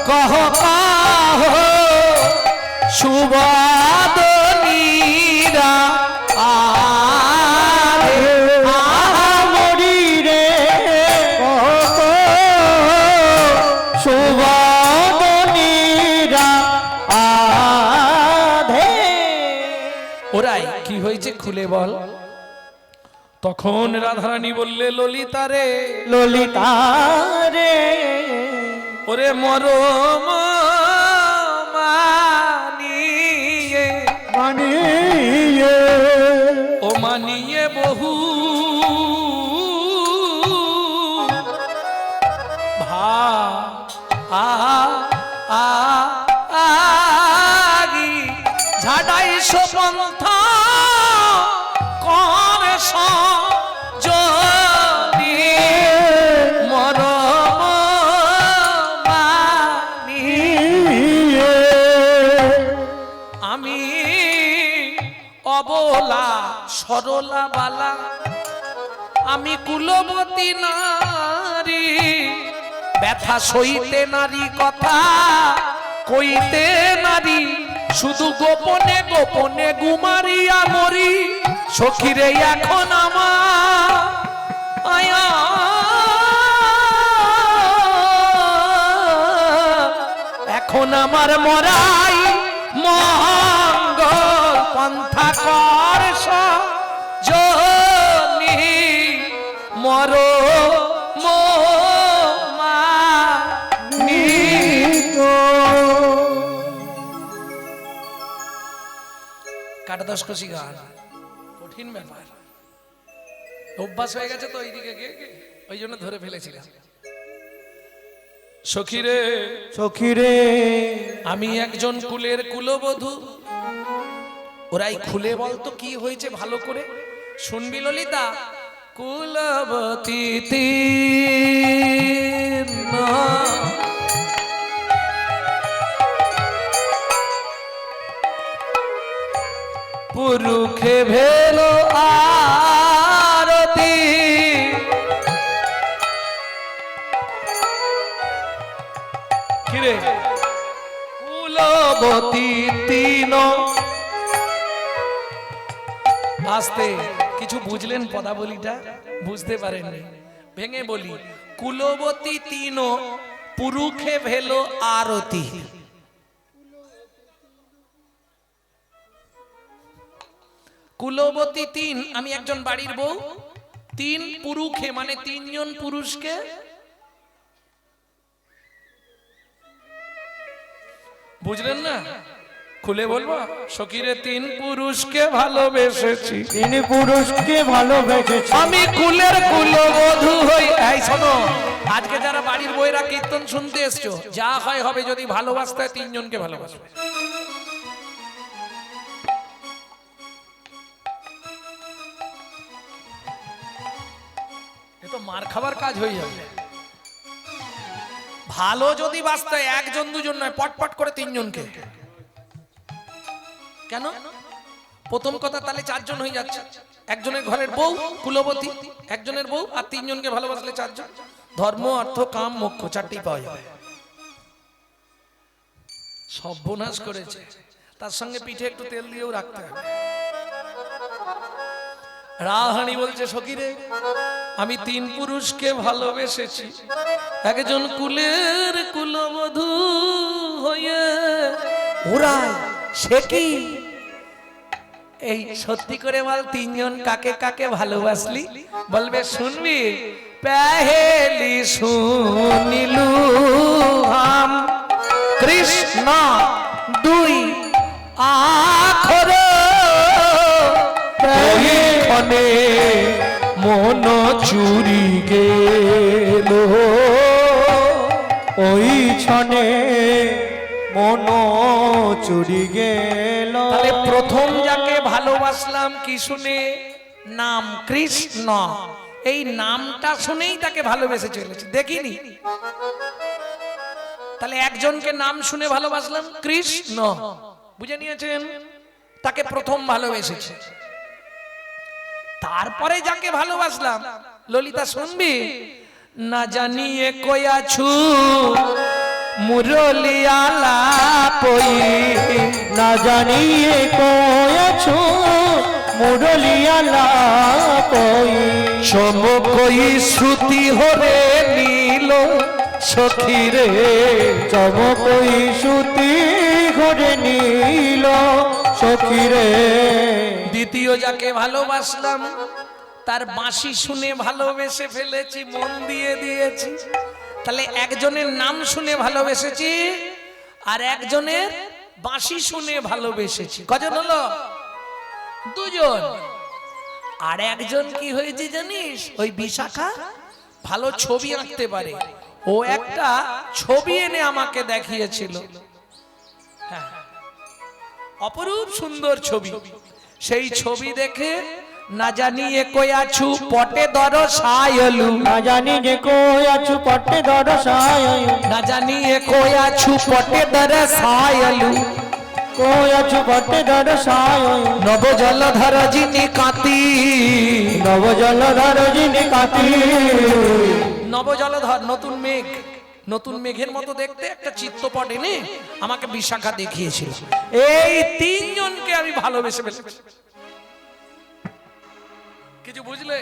[SPEAKER 1] কহ কাহ সুবদনীরা ওরাই কি হয়েছে খুলে বল। তখন রাধারানী বললে ললিতা রে,
[SPEAKER 3] ললিতা রে,
[SPEAKER 1] ওরে মরম মানিয়ে,
[SPEAKER 3] মানিয়ে
[SPEAKER 1] ও মানিয়ে বহু ভা আগি ঝাড়াইশো পন্থা কর সজনি মরম মানিয়ে, আমি অবলা সরলা বালা, আমি কুলবতী নারী, ব্যথা সইতে নারী কথা কইতে নারী, শুধু গোপনে গোপনে গুমারিয়া মরি, সখীরে এখন আমার আয়া এখন আমার মরাই মঙ্গল পন্থা কর সজনি মর কাটা দশ কষি গান কঠিন ব্যাপার, অভ্যাস হয়ে গেছে তো এইদিকে ওই জন্য ধরে ফেলেছিলাম। সখীরে,
[SPEAKER 3] সখীরে,
[SPEAKER 1] আমি একজন কুলের কুলবধূ। ওরাই খুলে বলতো কি হয়েছে ভালো করে শুনবি ললিতা। কুলবতী তীর্ণ পুরুষে ভেলো আরতি, কিরে কুলবতী তিন, আস্তে কিছু বুঝলেন পদাবলীটা? বুঝতে পারেননি, ভেঙে বলি। কুলবতী তিন পুরুষে ভেলো আরতি, কুলবতী তিন আমি একজন বাড়ির বউ, তিন পুরুষে মানে তিনজন পুরুষকে, বুঝলেন না? খুলে বলবো, সখীরে তিন পুরুষকে ভালোবেসেছি,
[SPEAKER 3] তিন পুরুষকে ভালোবেসেছি,
[SPEAKER 1] আমি কুলের কুলবধূ হই। এই শোনো, আজকে যারা বাড়ির বউয়েরা কীর্তন শুনতে এসছো, যা হয় হবে, যদি ভালোবাসতে হয় তিনজনকে ভালোবাসবে। এ তো মার খাবার কাজ হয়ে যাবে। ভালো যদি বাঁচতে হয় একজন দুজন নয়, পটপট করে তিনজনকে। কেন? প্রথম কথা তাহলে চারজন হয়ে যাচ্ছে, একজনের ঘরের বউ কুলবতী, একজনের বউ, আর তিনজনকে ভালোবাসলে চারজন। ধর্ম অর্থ কাম মোক্ষ চারটি পাওয়া যাবে। সর্বনাশ করেছে, তার সঙ্গে পিঠে একটু তেল দিয়েও রাখতে হবে। রাহানি বলছে, সখীরে আমি তিন পুরুষকে ভালোবেসেছি, একজন কুলের কুলবধূ হয়ে। ওরাই সে কি? এই সত্যি করে বল তিনজন কাকে কাকে ভালোবাসলি? বলবে শুনবি, পেহেলি শুনিলু হাম কৃষ্ণ দুই আখর ওইখানে মন চুরি গেল,
[SPEAKER 3] ওই ছনে মন চুরি গেল।
[SPEAKER 1] তাহলে প্রথম যাকে ভালোবাসলাম কি শুনে? নাম কৃষ্ণ। এই নামটা শুনেই তাকে ভালোবেসে চলেছে, দেখিনি? তাহলে একজনকে নাম শুনে ভালোবাসলাম কৃষ্ণ, বুঝে নিয়েছেন? তাকে প্রথম ভালোবেসেছে। তারপরে যাকে ভালোবাসলাম, ললিতা শুনবি, না জানিয়ে কয়াছু মুরলিয়ালা পই,
[SPEAKER 3] না জানিয়ে কয়াছো মুরলিয়ালা কই,
[SPEAKER 1] চমকই শ্রুতি হরে নীল সখী রে,
[SPEAKER 3] চমকই সুতি ঘরে নীল সখী রে।
[SPEAKER 1] দ্বিতীয় যাকে ভালোবাসলাম তার বাঁশি শুনে ভালোবেসে ফেলেছি, মন দিয়ে দিয়েছি। তাহলে একজনের নাম শুনে ভালোবেসেছি আর একজনের বাঁশি শুনে ভালোবেসেছি। কজন হলো? দুজন। আর একজন কি হয়েছে জানিস? ওই বিশাখা ভালো ছবি আঁকতে পারে, ও একটা ছবি এনে আমাকে দেখিয়েছিল, হ্যাঁ, অপরূপ সুন্দর ছবি। সেই ছবি দেখে না জানিয়ে কয়াছু পটে দরসায়লু,
[SPEAKER 3] না জানি যে কয়াছো পটে দরসায়ু,
[SPEAKER 1] না জানিয়ে কয়াছু পটে দরসায়লু,
[SPEAKER 3] কয়াছো পটে দরসায়ু,
[SPEAKER 1] নব জলধর যিনি কাতি,
[SPEAKER 3] নব জলধর যিনি কাতি,
[SPEAKER 1] নব জলধর নতুন মেঘ, নতুন মেঘের মতো দেখতে একটা চিত্রপট এনে আমাকে বিশাখা দেখিয়েছিল। এই তিনজনকে আমি ভালোবেসে ফেলেছি। কিছু বুঝলে?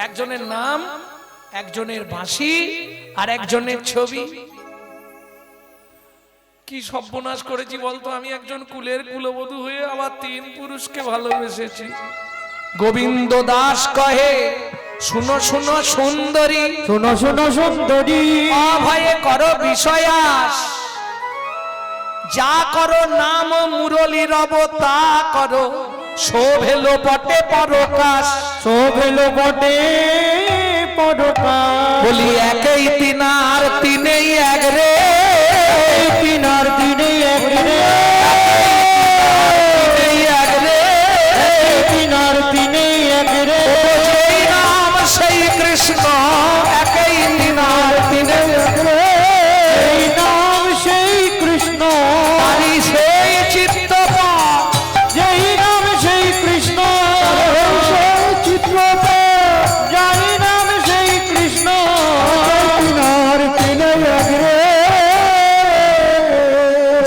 [SPEAKER 1] একজনের নাম, একজনের বাঁশি আর একজনের ছবি। কি সর্বনাশ করেছি বলতো? আমি একজন কুলের কুলবধূ হয়ে আবার তিন পুরুষকে ভালোবেসেছি। গোবিন্দ দাস কহে, শুনো শুনো সুন্দরী,
[SPEAKER 3] শুনো শুনো সুন্দরী,
[SPEAKER 1] অভয়ে করো বিষয়াস, যা করো নাম মুরলী রব তা করো, শোভেল পটে পরকাশ,
[SPEAKER 3] শোভেল বটে পরকাশ।
[SPEAKER 1] বলি একই তিনার তিনেই এক রে,
[SPEAKER 3] তিনার দিনে এক রে,
[SPEAKER 1] তিনেই এক রে,
[SPEAKER 3] তিনার দিনে এক রে,
[SPEAKER 1] যেই নাম সেই কৃষ্ণ, একই তিনার তিনে এক রে,
[SPEAKER 3] এই নাম সেই কৃষ্ণ,
[SPEAKER 1] তারি সেই চিত্তপট,
[SPEAKER 3] যেই নাম সেই কৃষ্ণ, সেই চিত্রপট, যাই নাম সেই কৃষ্ণ, তিনার দিনে এক রে।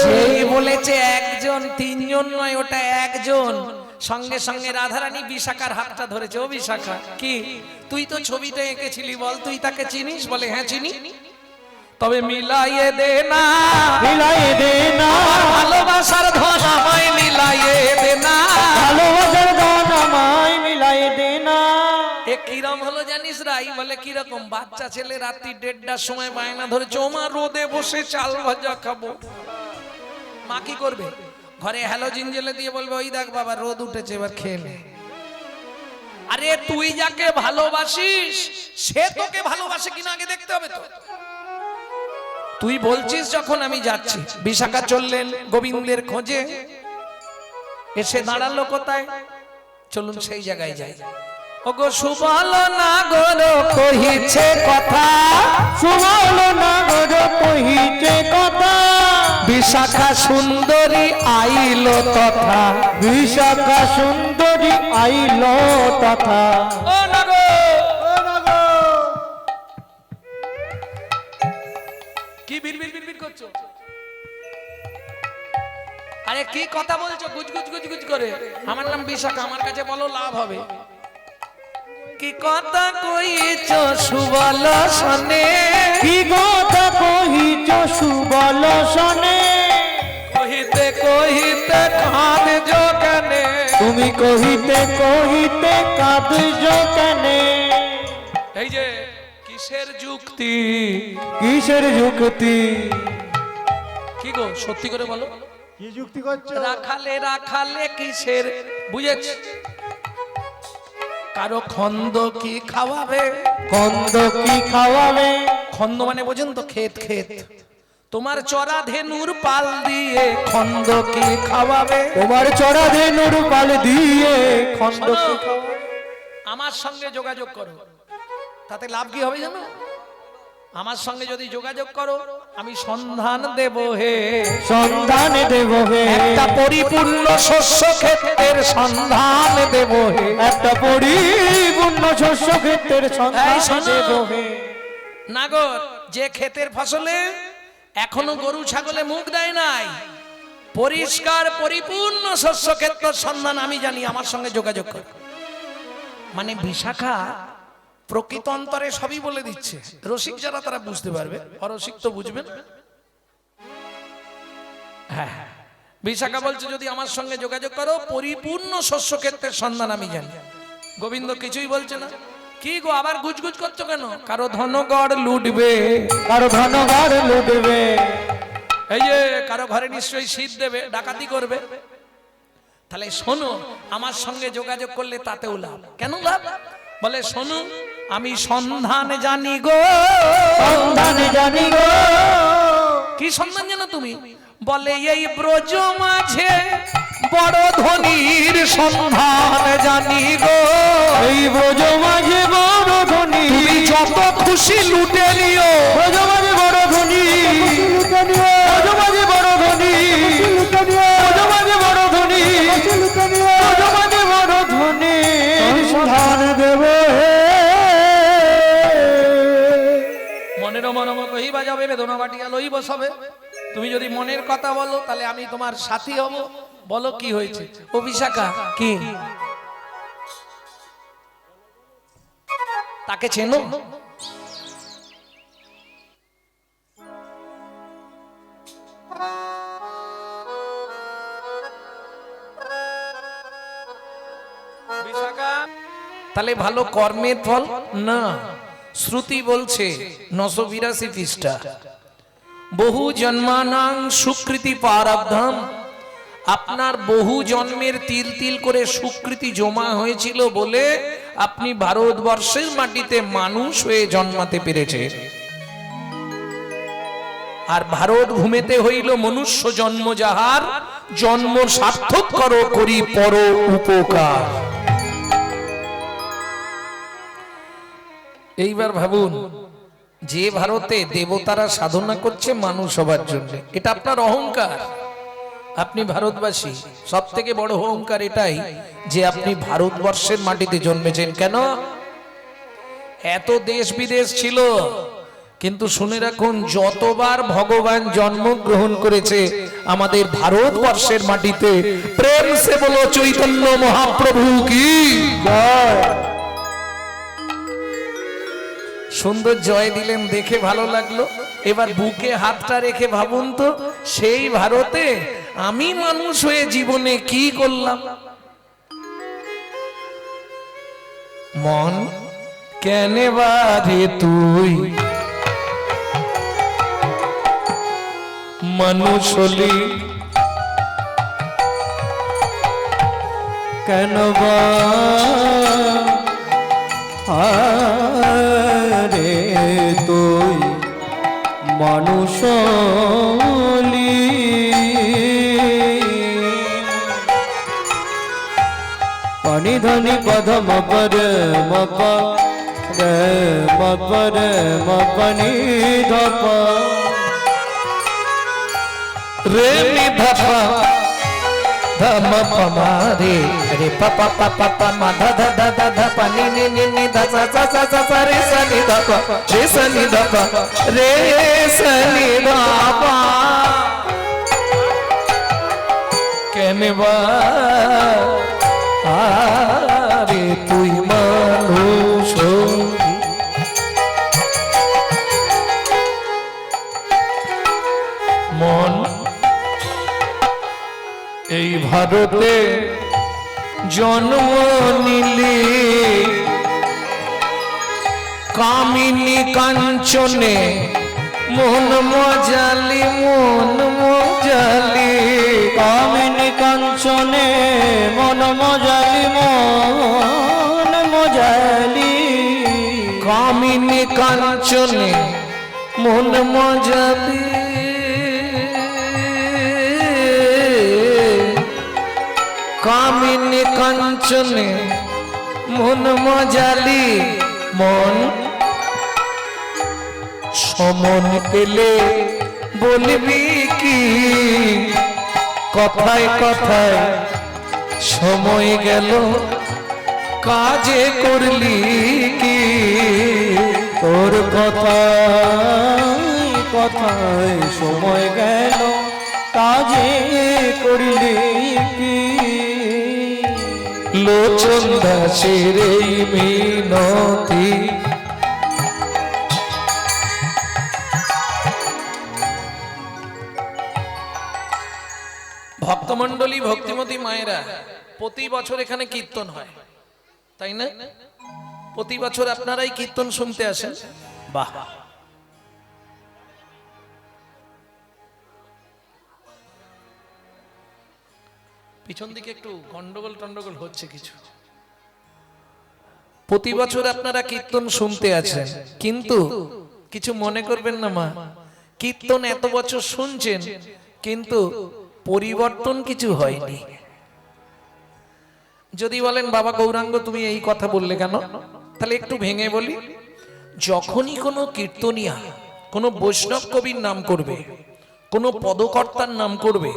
[SPEAKER 1] যেই বলেছে একজন, তিনজন নয়, ওটা একজন। সঙ্গে সঙ্গে রাধারানী বিশাখার হাতটা ধরেছে। ও বিশাখা, কি তুই তো ছবিটা এঁকেছিলি, বল তুই তাকে চিনিস? বলে হ্যাঁ চিনি। তবে মিলাইয়ে দে না,
[SPEAKER 3] মিলাইয়ে দে না,
[SPEAKER 1] ভালোবাসার ধন আমায় মিলাইয়ে দে না,
[SPEAKER 3] ভালোবাসার গান আমায় মিলাইয়ে দে না।
[SPEAKER 1] এ কিরম হলো জানিস রাই? বলে কিরকম? বাচ্চা ছেলে রাত্রি 1:30টার সময় বায়না ধরেছে, ও মা রোদে বসে চাল ভাজা খাবো। মা কি করবে? ঘরে হ্যালোজিন জ্বেলে দিয়ে বলবে, ওই দেখ বাবা রোদ উঠেছে, এবার খেয়ে নে। আরে তুই যাকে ভালোবাসিস সে তোকে ভালোবাসে কিনা আগে দেখতে হবে তো। তুই বলছিস যখন আমি যাচ্ছি, বিশাখা চললেন গোবিন্দের খোঁজে, এসে দাঁড়ালো কোথায়? চলুন সেই জায়গায় যাই। ওগো সুবল নাগর কহিছে কথা,
[SPEAKER 3] সুবল নাগর কহিছে কথা,
[SPEAKER 1] বিশাখা সুন্দরী আইলো তথা,
[SPEAKER 3] বিশাখা সুন্দরী আইল তথা।
[SPEAKER 1] ও নাগো, কি বিড়বিড় বিড়বিড় করছো? আরে কি কথা বলছো গুজগুজ গুজগুজ করে? আমার নাম বিশাখা, আমার কাছে বলো, লাভ হবে। কি কথা কইছ সুবল সনে,
[SPEAKER 3] কি কথা কহিছ সুবল সনে,
[SPEAKER 1] কহিতে কহিতে কাঁদ যোগনে,
[SPEAKER 3] তুমি কহিতে কহিতে কাঁদছ কেনে?
[SPEAKER 1] এই যে কিসের যুক্তি,
[SPEAKER 3] কিসের যুক্তি?
[SPEAKER 1] কি গো সত্যি করে বলো,
[SPEAKER 2] কি যুক্তি করছো?
[SPEAKER 1] রাখালে রাখালে কিসের, বুঝেছি? কারো খন্দ কি খাওয়াবে?
[SPEAKER 3] কন্দ কি খাওয়াবে?
[SPEAKER 1] খন্দ মানে বোঝেন তো, ক্ষেত ক্ষেত। তোমার চড়া ধেনুর পাল দিয়ে খন্দ কি খাওয়াবে?
[SPEAKER 3] তোমার চড়া ধেনুর পাল দিয়ে খন্দ কি খাওয়াবে?
[SPEAKER 1] আমার সঙ্গে যোগাযোগ করো, তাতে লাভ কি হবে জানো? আমার সঙ্গে যদি যোগাযোগ করো, আমি সন্ধান দেব হে,
[SPEAKER 3] সন্ধান দেব হে,
[SPEAKER 1] একটা পরিপূর্ণ শস্য ক্ষেত্রের সন্ধান দেব হে।
[SPEAKER 3] একটা পরিপূর্ণ শস্য ক্ষেত্রের সন্ধান
[SPEAKER 1] এই শোনো।
[SPEAKER 3] দেব হে।
[SPEAKER 1] নাগর, যে ক্ষেতের ফসলে এখনো গরু ছাগলে মুখ দেয় নাই, পরিষ্কার পরিপূর্ণ শস্য ক্ষেত্রের সন্ধান আমি জানি, আমার সঙ্গে যোগাযোগ কর। মানে বিশাখা প্রকৃত অন্তরে সবই বলে দিচ্ছে, রসিক যারা তারা বুঝতে পারবে, অরসিক তো বুঝবেন। হ্যাঁ, বিশাখা বলছে যদি আমার সঙ্গে যোগাযোগ করো, পরিপূর্ণ শস্য ক্ষেত্রের সন্ধান আমি জানি। গোবিন্দ কিছুই বলছে না। কি গো আবার গুজগুজ করছো কেন? কারো ধনগড় লুটবে,
[SPEAKER 3] কারো ধনগড় লুটবে,
[SPEAKER 1] এই যে কারো ঘরে নিশ্চয়ই শীত দেবে, ডাকাতি করবে। তাহলে শোনো, আমার সঙ্গে যোগাযোগ করলে তাতেও লাভ। কেন লাভ? বলে শোনো, আমি সন্ধান জানি গো,
[SPEAKER 3] সন্ধান জানি গো।
[SPEAKER 1] কি সন্ধান জানো তুমি? বলে এই ব্রজ মাঝে বড় ধনির সন্ধান জানি গো।
[SPEAKER 3] এই ব্রজ মাঝে বড় ধনী,
[SPEAKER 1] তুমি যত খুশি লুটে নিও,
[SPEAKER 3] ব্রজ মাঝে বড় ধনী, ব্রজ মাঝে বড় ধনী, ব্রজ মাঝে বড় ধনী, ব্রজ মাঝে বড় ধনী সন্ধান দেব হে।
[SPEAKER 1] মনের মনম কহিবা যাবে, বেদনা বাটিয়া লইব সবে। তুমি যদি মনের কথা বলো, তাহলে আমি তোমার সাথী হব। বলো কি হয়েছে? ও বিশাখা, কি তাকে চেনো? বিশাখা, তাহলে ভালো কর্মের ফল না। শ্রুতি বলছে 982 পৃষ্ঠা, বহু জন্মানাং সুকৃতি প্রারব্ধম, আপনার বহু জন্মের তিল তিল করে সুকৃতি জমা হয়েছিল বলে আপনি ভারতবর্ষের মাটিতে মানুষ হয়ে জন্মাতে পেরেছে। আর ভারত ভূমিতে হইল মনুষ্য জন্ম, যাহার জন্ম সার্থক করো করি পর উপকার। এইবার ভাবুন, যে ভারতে দেবতারা সাধনা করছে মানুষ হবার জন্য, এটা আপনার অহংকার। আপনি ভারতবাসী, সব থেকে বড় অহংকার এটাই যে আপনি ভারতবর্ষের মাটিতে জন্মেছেন। কেন? এত দেশ বিদেশ ছিল, কিন্তু শুনে রাখুন, যতবার ভগবান জন্মগ্রহণ করেছে আমাদের ভারতবর্ষের মাটিতে, প্রেম সে বলো চৈতন্য মহাপ্রভু কি জয়। সুন্দর জয় দিলেন, দেখে ভালো লাগলো। এবার বুকে হাতটা রেখে ভাবুন তো, সেই ভারতে আমি মানুষ হয়ে জীবনে কি করলাম। মন কেন বারে তুই মানুষ হলি,
[SPEAKER 3] কেন রে তুই মানুষ হলি। পানি ধনি পদম পর মপ রে মপর মপনি ধপ
[SPEAKER 1] রে নি ধপা ধম পমারে রে পপা পপা পমা ধ ধ ধ ধ ধ প নি নি নি নি ধ স স স স স রে স নি ধ প রে স নি ধ প রে স নি ধ প। কেনবা আরে তুই মানুষ মন এই ভারতে জন্ম নিলে কামিনী কাঞ্চনে মন মজালি মন মজালি
[SPEAKER 3] কামিনী কাঞ্চনে মন মজালি মন মজালি
[SPEAKER 1] কামিনী কাঞ্চনে মন মজালি কামিনী কাঞ্চনে মন মজালি মন সমন পেলে বলবি কি কথায় কথায় সময় গেল কাজে করলি কি
[SPEAKER 3] তোর কথায় কথায় সময় গেল কাজে করলি কি
[SPEAKER 1] লোচন দাসের এই মিনতি ভক্তমণ্ডলী ভক্তিমতী মায়েরা প্রতি বছর এখানে কীর্তন হয় তাই না? প্রতি বছর আপনারাই কীর্তন শুনতে আসেন। বাহ, পিছন দিকে একটু গন্ডগোল টন্ডগোল হচ্ছে কিছু। প্রতি বছর আপনারা কীর্তন শুনতে আছেন, কিন্তু কিছু মনে করবেন না মা, কীর্তন এত বছর শুনছেন কিন্তু পরিবর্তন কিছু হয়নি। যদি বলেন বাবা গৌরাঙ্গ তুমি এই কথা বললে কেন, তাহলে একটু ভেঙে বলি। যখনই কোনো কীর্তনিয়া কোনো বৈষ্ণব কবির নাম করবে, কোনো পদকর্তার নাম করবে,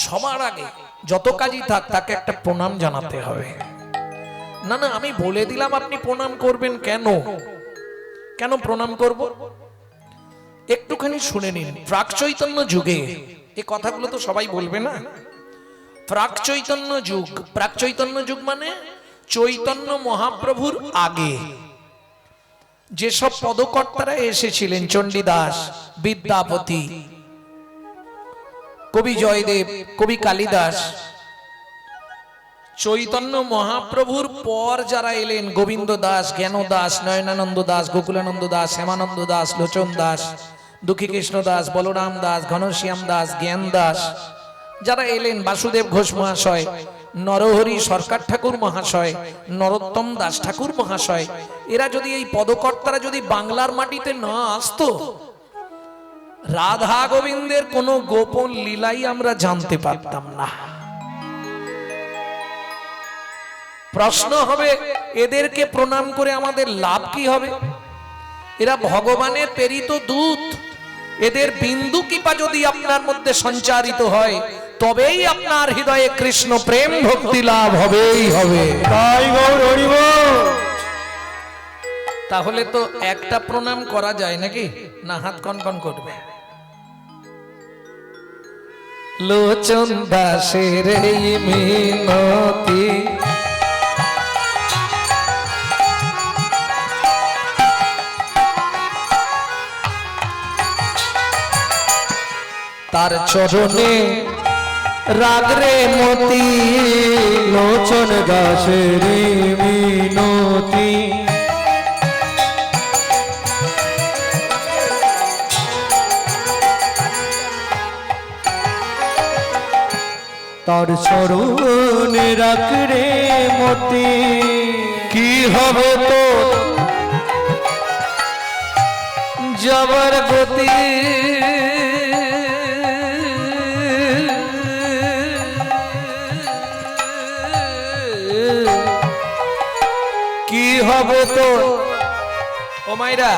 [SPEAKER 1] সবার আগে যত কাজই থাক তাকে একটা প্রণাম জানাতে হবে। না না, আমি বলে দিলাম আপনি প্রণাম করবেন কেন? কেন প্রণাম করব? একটুখানি শুনে নিন। প্রাক চৈতন্য যুগে এই কথাগুলো তো সবাই বলবে না। প্রাক চৈতন্য যুগ, প্রাক চৈতন্য যুগ মানে চৈতন্য মহাপ্রভুর আগে যেসব পদকর্তারা এসেছিলেন, চণ্ডীদাস, বিদ্যাপতি, কবি জয়দেব, কবি কালিদাস, চৈতন্য মহাপ্রভুর পর যারা এলেন, গোবিন্দ দাস, জ্ঞান দাস, নয়নানন্দ দাস, গোকুলানন্দ দাস, শ্যামানন্দ দাস, লোচন দাস, দুঃখী কৃষ্ণ দাস, বলরাম দাস, ঘনশ্যাম দাস, জ্ঞান দাস, যারা এলেন, বাসুদেব ঘোষ মহাশয়, নরহরি সরকার ঠাকুর মহাশয়, নরোত্তম দাস ঠাকুর মহাশয়, এরা যদি এই পদকর্তারা যদি বাংলার মাটিতে না আসতো, রাধা গোবিন্দের কোনো গোপন লীলাই আমরা জানতে পারতাম না। প্রশ্ন হবে এদেরকে প্রণাম করে আমাদের লাভ কি হবে? এরা ভগবানের প্রেরিত দূত, এদের বিন্দু কৃপা যদি আপনার মধ্যে সঞ্চারিত হয় তবেই আপনার হৃদয়ে কৃষ্ণ প্রেম ভক্তি লাভ হবেই হবে।
[SPEAKER 3] তাই গৌর হরি বল।
[SPEAKER 1] তাহলে তো একটা প্রণাম করা যায় নাকি? না হাত কনকন করবে। লোচন দাসের এই মিনতি তার চরণে রাগরে মতি,
[SPEAKER 3] লোচন দাসের মিনতি তার চরণে রাখরে মতি।
[SPEAKER 1] কি হবে তো জবর গতি, কি হবে তো। ও মাইরা,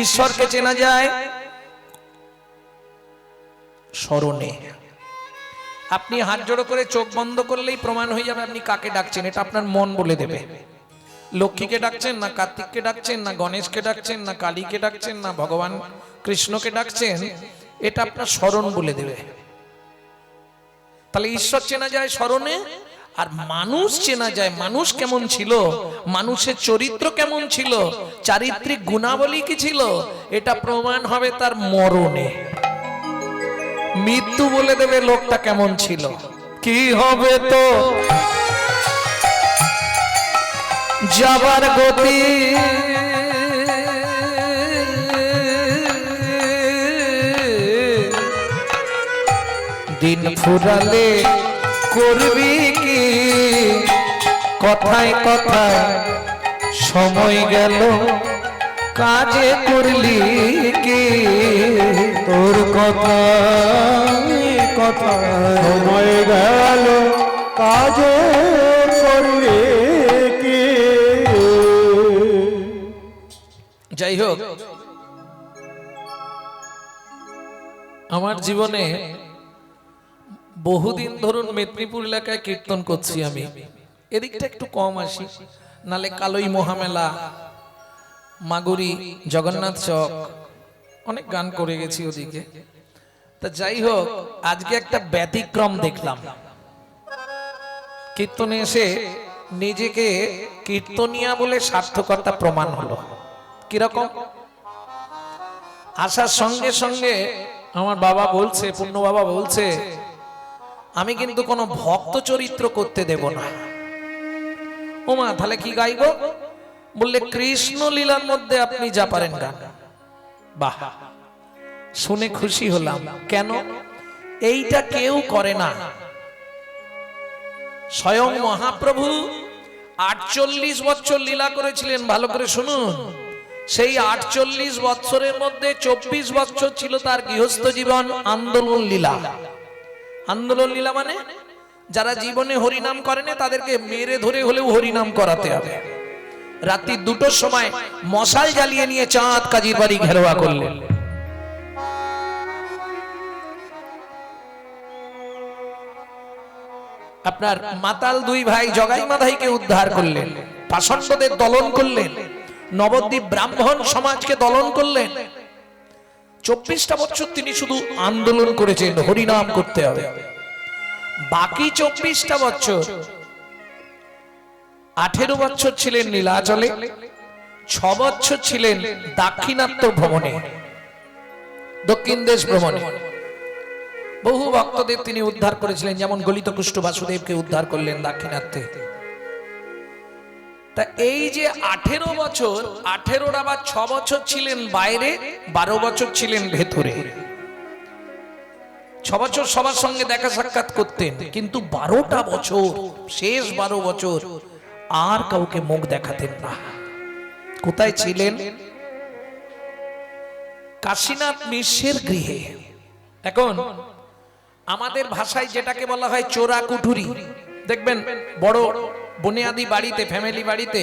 [SPEAKER 1] ঈশ্বরকে চেনা যায় স্মরণে। আপনি হাত জোড়ো করে চোখ বন্ধ করলেই প্রমাণ হয়ে যাবে আপনি কাকে ডাকছেন, এটা আপনার মন বলে দেবে। লক্ষ্মীকে ডাকছেন না কার্তিককে ডাকছেন না গণেশকে ডাকছেন না কালীকে ডাকছেন না ভগবান কৃষ্ণকে ডাকছেন, এটা আপনার স্মরণ বলে দেবে। তাহলে ঈশ্বর চেনা যায় স্মরণে, আর মানুষ চেনা যায় মানুষ কেমন ছিল, মানুষের চরিত্র কেমন ছিল, চারিত্রিক গুণাবলী কি ছিল, এটা প্রমাণ হবে তার মরণে। মৃত্যু বলে দেবে লোকটা কেমন ছিল। কি হবে তো যাবার গতি দিন ফুরালে করবি কি কথায় কথায় সময় গেল কাজে করলি কি
[SPEAKER 3] তোর কথা কথা সময় গেল কাজে করলে কি
[SPEAKER 1] যাই হোক আমার জীবনে বহুদিন ধরুন মেদিনীপুর এলাকায় কীর্তন করছি আমি এদিকটা একটু কম আসি নালে কালই মহামেলা মাগুরি জগন্নাথ চক অনেক গান করে গেছি ওদিকে তা যাই হোক আজকে একটা ব্যতিক্রম দেখলাম কীর্তনে এসে নিজেকে কীর্তনিয়া বলে সার্থকতা প্রমাণ হলো কিরকম আসার সঙ্গে সঙ্গে আমার বাবা বলছে পূর্ণ বাবা বলছে আমি কিন্তু কোনো ভক্ত চরিত্র করতে দেব না ওমা তাহলে কি গাইবো বললে কৃষ্ণ লীলার মধ্যে আপনি যা পারেন গান বাহ শুনে খুশি হলাম কেন এইটা কেউ করে না স্বয়ং মহাপ্রভু 48 বছর লীলা করেছিলেন ভালো করে শুনুন সেই 48 বছরের মধ্যে 24 বছর ছিল তার গৃহস্থ জীবন আন্দোলন লীলা আন্দোলন লীলা মানে যারা জীবনে হরিনাম করেন তাদেরকে মেরে ধরে হলেও হরিনাম করাতে হবে রাত্রি 2টোর সময় মশাল জ্বালিয়ে নিয়ে চাঁদ কাজীর বাড়ি ঘেরোয়া করলেন আপনার মাতাল দুই ভাই জগাই মাধাইকে উদ্ধার করলেন পাষণ্ডদের দলন করলেন নবদ্বীপ ব্রাহ্মণ সমাজকে দলন করলেন 24টা বছর তিনি শুধু আন্দোলন করেছেন হরিনাম করতে হবে বাকি 24টা বছর 18 বছর ছিলেন নীলাচলে 6 বছর ছিলেন দাক্ষিণাত্য ভ্রমণে দক্ষিণ দেশ ভ্রমণে বহু ভক্তদের তিনি উদ্ধার করেছিলেন যেমন গলিত কুষ্ঠ বাসুদেবকে উদ্ধার করলেন দাক্ষিণাত্যে তা এই যে 18 বছর 18 আবার 6 বছর ছিলেন বাইরে 12 বছর ছিলেন ভেতরে 6 বছর সবার সঙ্গে দেখা সাক্ষাৎ করতেন কিন্তু 12টা বছর শেষ 12 বছর আর কাউকে মুখ দেখাতেন না কোথায় ছিলেন কাশীনাথ মিশ্রের গৃহে এখন আমাদের ভাষায় যেটাকে বলা হয় চোরা কুঠুরি দেখবেন বড় বুনিয়াদি বাড়িতে ফ্যামিলি বাড়িতে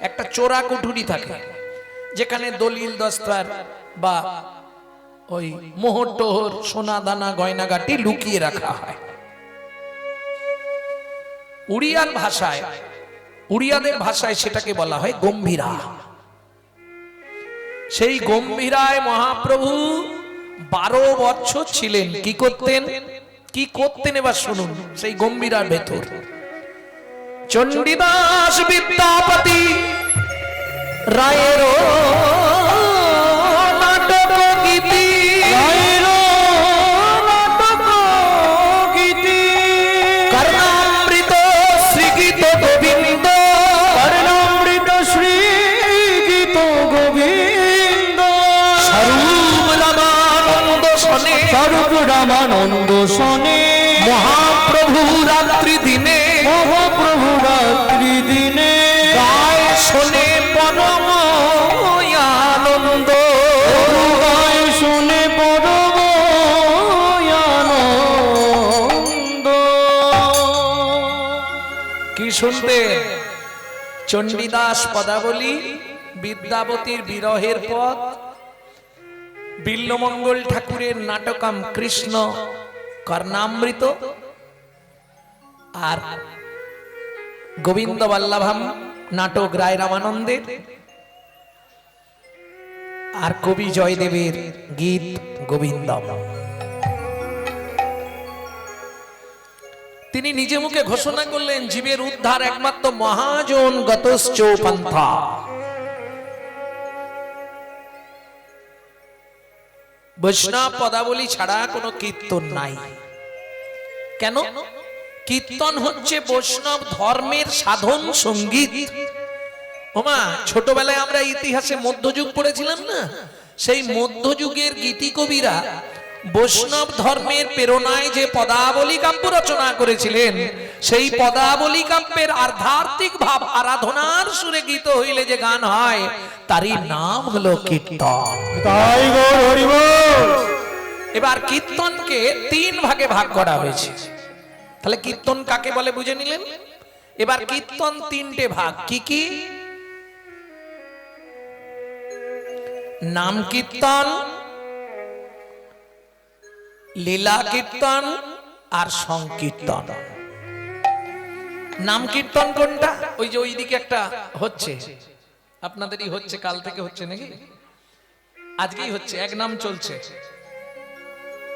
[SPEAKER 1] একটা চোরা কুঠুরি থাকে যেখানে দলিল দস্তার বা ওই মোহর টোহর সোনা দানা গয়নাগাটি লুকিয়ে রাখা হয় উড়িয়াদের ভাষায় সেটাকে বলা হয় গম্ভীরা সেই গম্ভীরায় মহাপ্রভু 12 বছর ছিলেন কি করতেন এবার শুনুন সেই গম্ভীরার ভেতর চণ্ডীদাস বিদ্যাপতি রায়ের নাটক গীতি কর্ণামৃত শ্রীগীত গোবিন্দ কর্ণামৃত শ্রীগীত গোবিন্দ স্বরূপ রামানন্দ শনে মহাপ্রভু রাত্রি দিনে গায় শোনে পরম আনন্দ গায় শোনে পরম আনন্দ কি শুনতে চণ্ডীদাস পদাবলী বিদ্যাপতির বিরহের পথ বিল্লমঙ্গল ঠাকুরের নাটকাম কৃষ্ণ কর্ণামৃত আর গোবিন্দ বল্লভম নাটক রায় রামানন্দের আর কবি জয়দেবের গীত গোবিন্দম তিনি নিজে মুখে ঘোষণা করলেন জীবের উদ্ধার একমাত্র মহাজন গতশ্চ পন্থা বৈষ্ণব পদাবলী ছাড়া কোনো কীর্তন নাই কেন কীর্তন হচ্ছে বৈষ্ণব ধর্মের সাধন সঙ্গীত ওমা ছোটবেলায় আমরা ইতিহাসে মধ্যযুগ পড়েছিলাম না, সেই মধ্যযুগের গীতি কবিরা বৈষ্ণব ধর্মের প্রেরণায় যে পদাবলী কাব্য রচনা করেছিলেন, সেই পদাবলী কাব্যের আধ্যাত্মিক ভাব আরাধনার সুরে গীত হইলে যে গান হয়, তারই নাম হলো কীর্তন।
[SPEAKER 3] তাই গো হরি বল।
[SPEAKER 1] এবার কীর্তনকে 3 ভাগে ভাগ করা হয়েছে। তাহলে কীর্তন কাকে বলে বুঝে নিলেন। এবার কীর্তন 3টে ভাগ, কি কি? নাম কীর্তন, লীলা কীর্তন আর সংকীর্তন। নাম কীর্তন কোনটা? ওই যে ওইদিকে একটা হচ্ছে, আপনাদেরই হচ্ছে, কাল থেকে হচ্ছে নাকি? আজকেই হচ্ছে, এক নাম চলছে,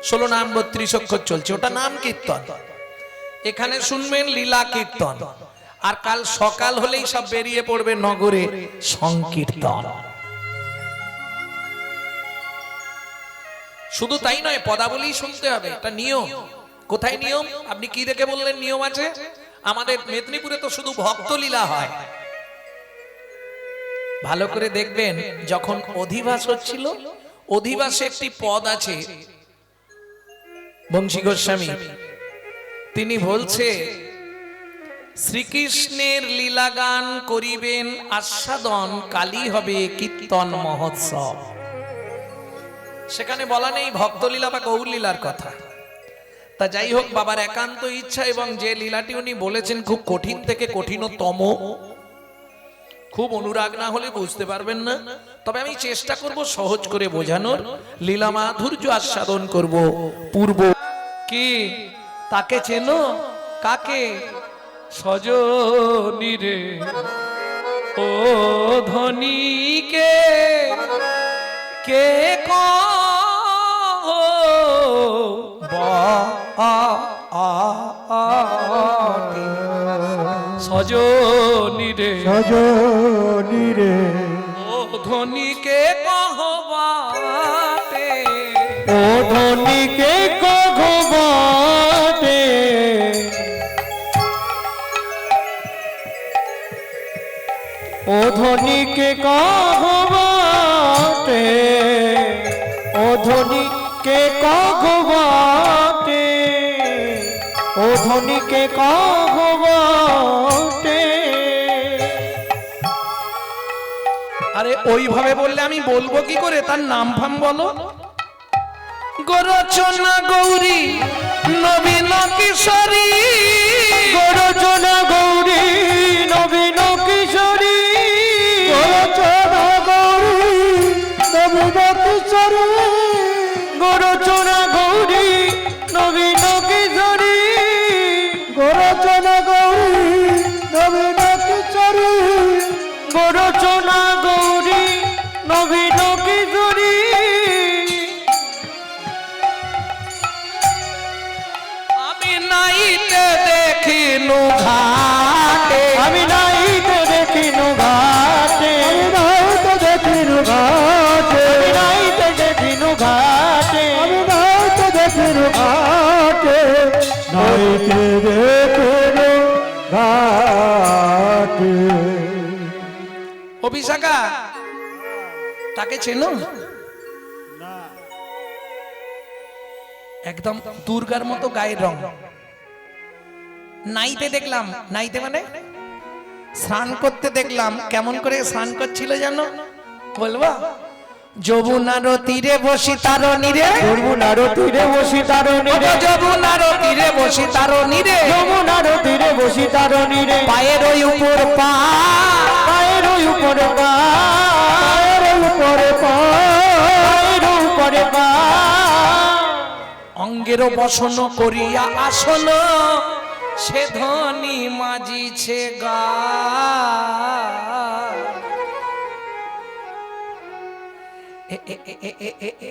[SPEAKER 1] 16 নাম 32 অক্ষর চলছে, ওটা নাম কীর্তন। এখানে শুনবেন লীলা কীর্তন, আর কাল সকাল হলেই সব বেরিয়ে পড়বে নগরে সংকীর্তন। শুধু তাই নয়, পদাবলী শুনতে হবে, এটা নিয়ম। কোথায় নিয়ম? আপনি কি দেখে বললেন নিয়ম আছে? আমাদের মেদিনীপুরে তো শুধু ভক্তলীলা হয়। ভালো করে দেখবেন, যখন অধিবাস হচ্ছিল, অধিবাসে একটি পদ আছে বংশী গোস্বামী, তিনি বলছে শ্রীকৃষ্ণের লীলা গান করিবেন আস্বাদন, কালী হবে কীর্তন মহোৎসব। সেখানে বলা নেই ভক্তলীলা বা গৌরলীলার কথা। তা যাই হোক, বাবার একান্ত ইচ্ছা, এবং যে লীলাটি উনি বলেছেন খুব কঠিন থেকে কঠিনতম, খুব অনুরাগ না হলে বুঝতে পারবেন না। তবে আমি চেষ্টা করব সহজ করে বোঝানোর, লীলা মাধুর্য আস্বাদন করব। পূর্ব কি তাকে চেনো? কাকে? সজনী রে ও ধনীকে কে সজনী রে,
[SPEAKER 3] সজনী রে
[SPEAKER 1] ও ধনীকে কহবাতে,
[SPEAKER 3] ও ধনীকে কহবাতে, ও ধনীকে কহবাতে, ও ধনীকে কহবাতে, ও ধনীকে কহবাতে।
[SPEAKER 1] আরে ওইভাবে বললে আমি বলবো কি করে? তার নাম ফাম বলো। গোরচনা গৌরী নবীন কিশোরী,
[SPEAKER 3] গোরচনা গৌরী নবীন কিশোরী, গোরচনা গৌরী নবীন কিশোরী, গোরচনা গৌরী নবীন কিশোরী, গোরচনা গৌরী নবীন কিশোরী, গোরচনা গৌরী নবীন কিশোরী।
[SPEAKER 1] আমি নাইতে দেখিনু ঘাটে,
[SPEAKER 3] আমি নাইতে দেখিনু ঘাটে, আমি নাইতে দেখিনু ঘাটে, আমি নাইতে দেখিনু ঘাটে, আমি নাইতে দেখিনু ঘাটে, নাইতে দেখিনু ঘাটে।
[SPEAKER 1] অভিষাকা তাকে চেনো? একদম দুর্গার মতো গায়ের রং। নাইতে দেখলাম, নাইতে মানে স্নান করতে দেখলাম। কেমন করে স্নান করছিল জানো? বলবো? যমুনার তীরে বসি তারণী রে,
[SPEAKER 3] যমুনার তীরে বসি তারণী রে,
[SPEAKER 1] যমুনার তীরে বসি তারণী রে,
[SPEAKER 3] যমুনার তীরে বসি তারণী রে,
[SPEAKER 1] পায়ের ওই উপর পা,
[SPEAKER 3] পায়ের ওই উপরে পা, পায়ের উপরে পা, পায়ের উপরে পা,
[SPEAKER 1] অঙ্গের বসন করিয়া আসন, সে ধনী মাজিছে গা।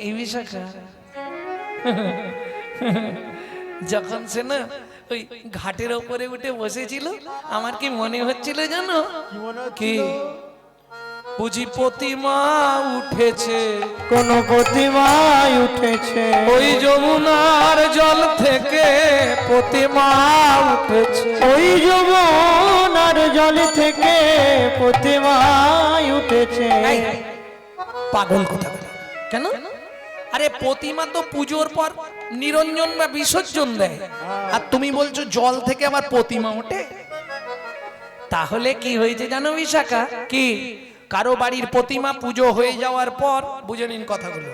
[SPEAKER 1] এই বিশাখা যখন সে না ওই ঘাটের ওপরে উঠে বসেছিল, আমার কি মনে হচ্ছিল জানো? কি বুঝি প্রতিমা উঠেছে,
[SPEAKER 3] কোন প্রতিমা উঠেছে,
[SPEAKER 1] ওই যমুনার জল থেকে প্রতিমা উঠেছে,
[SPEAKER 3] ওই যমুনার জল থেকে প্রতিমায় উঠেছে।
[SPEAKER 1] এই, পাগল কথা বলে কেন? আরে প্রতিমা তো পুজোর পর নিরঞ্জন বা বিসর্জন দেয়, আর তুমি বলছো জল থেকে আবার প্রতিমা ওঠে। তাহলে কি হয়েছে জানো বিশাখা? কি কারো বাড়ির প্রতিমা পুজো হয়ে যাওয়ার পর, বুঝে নিন কথাগুলো,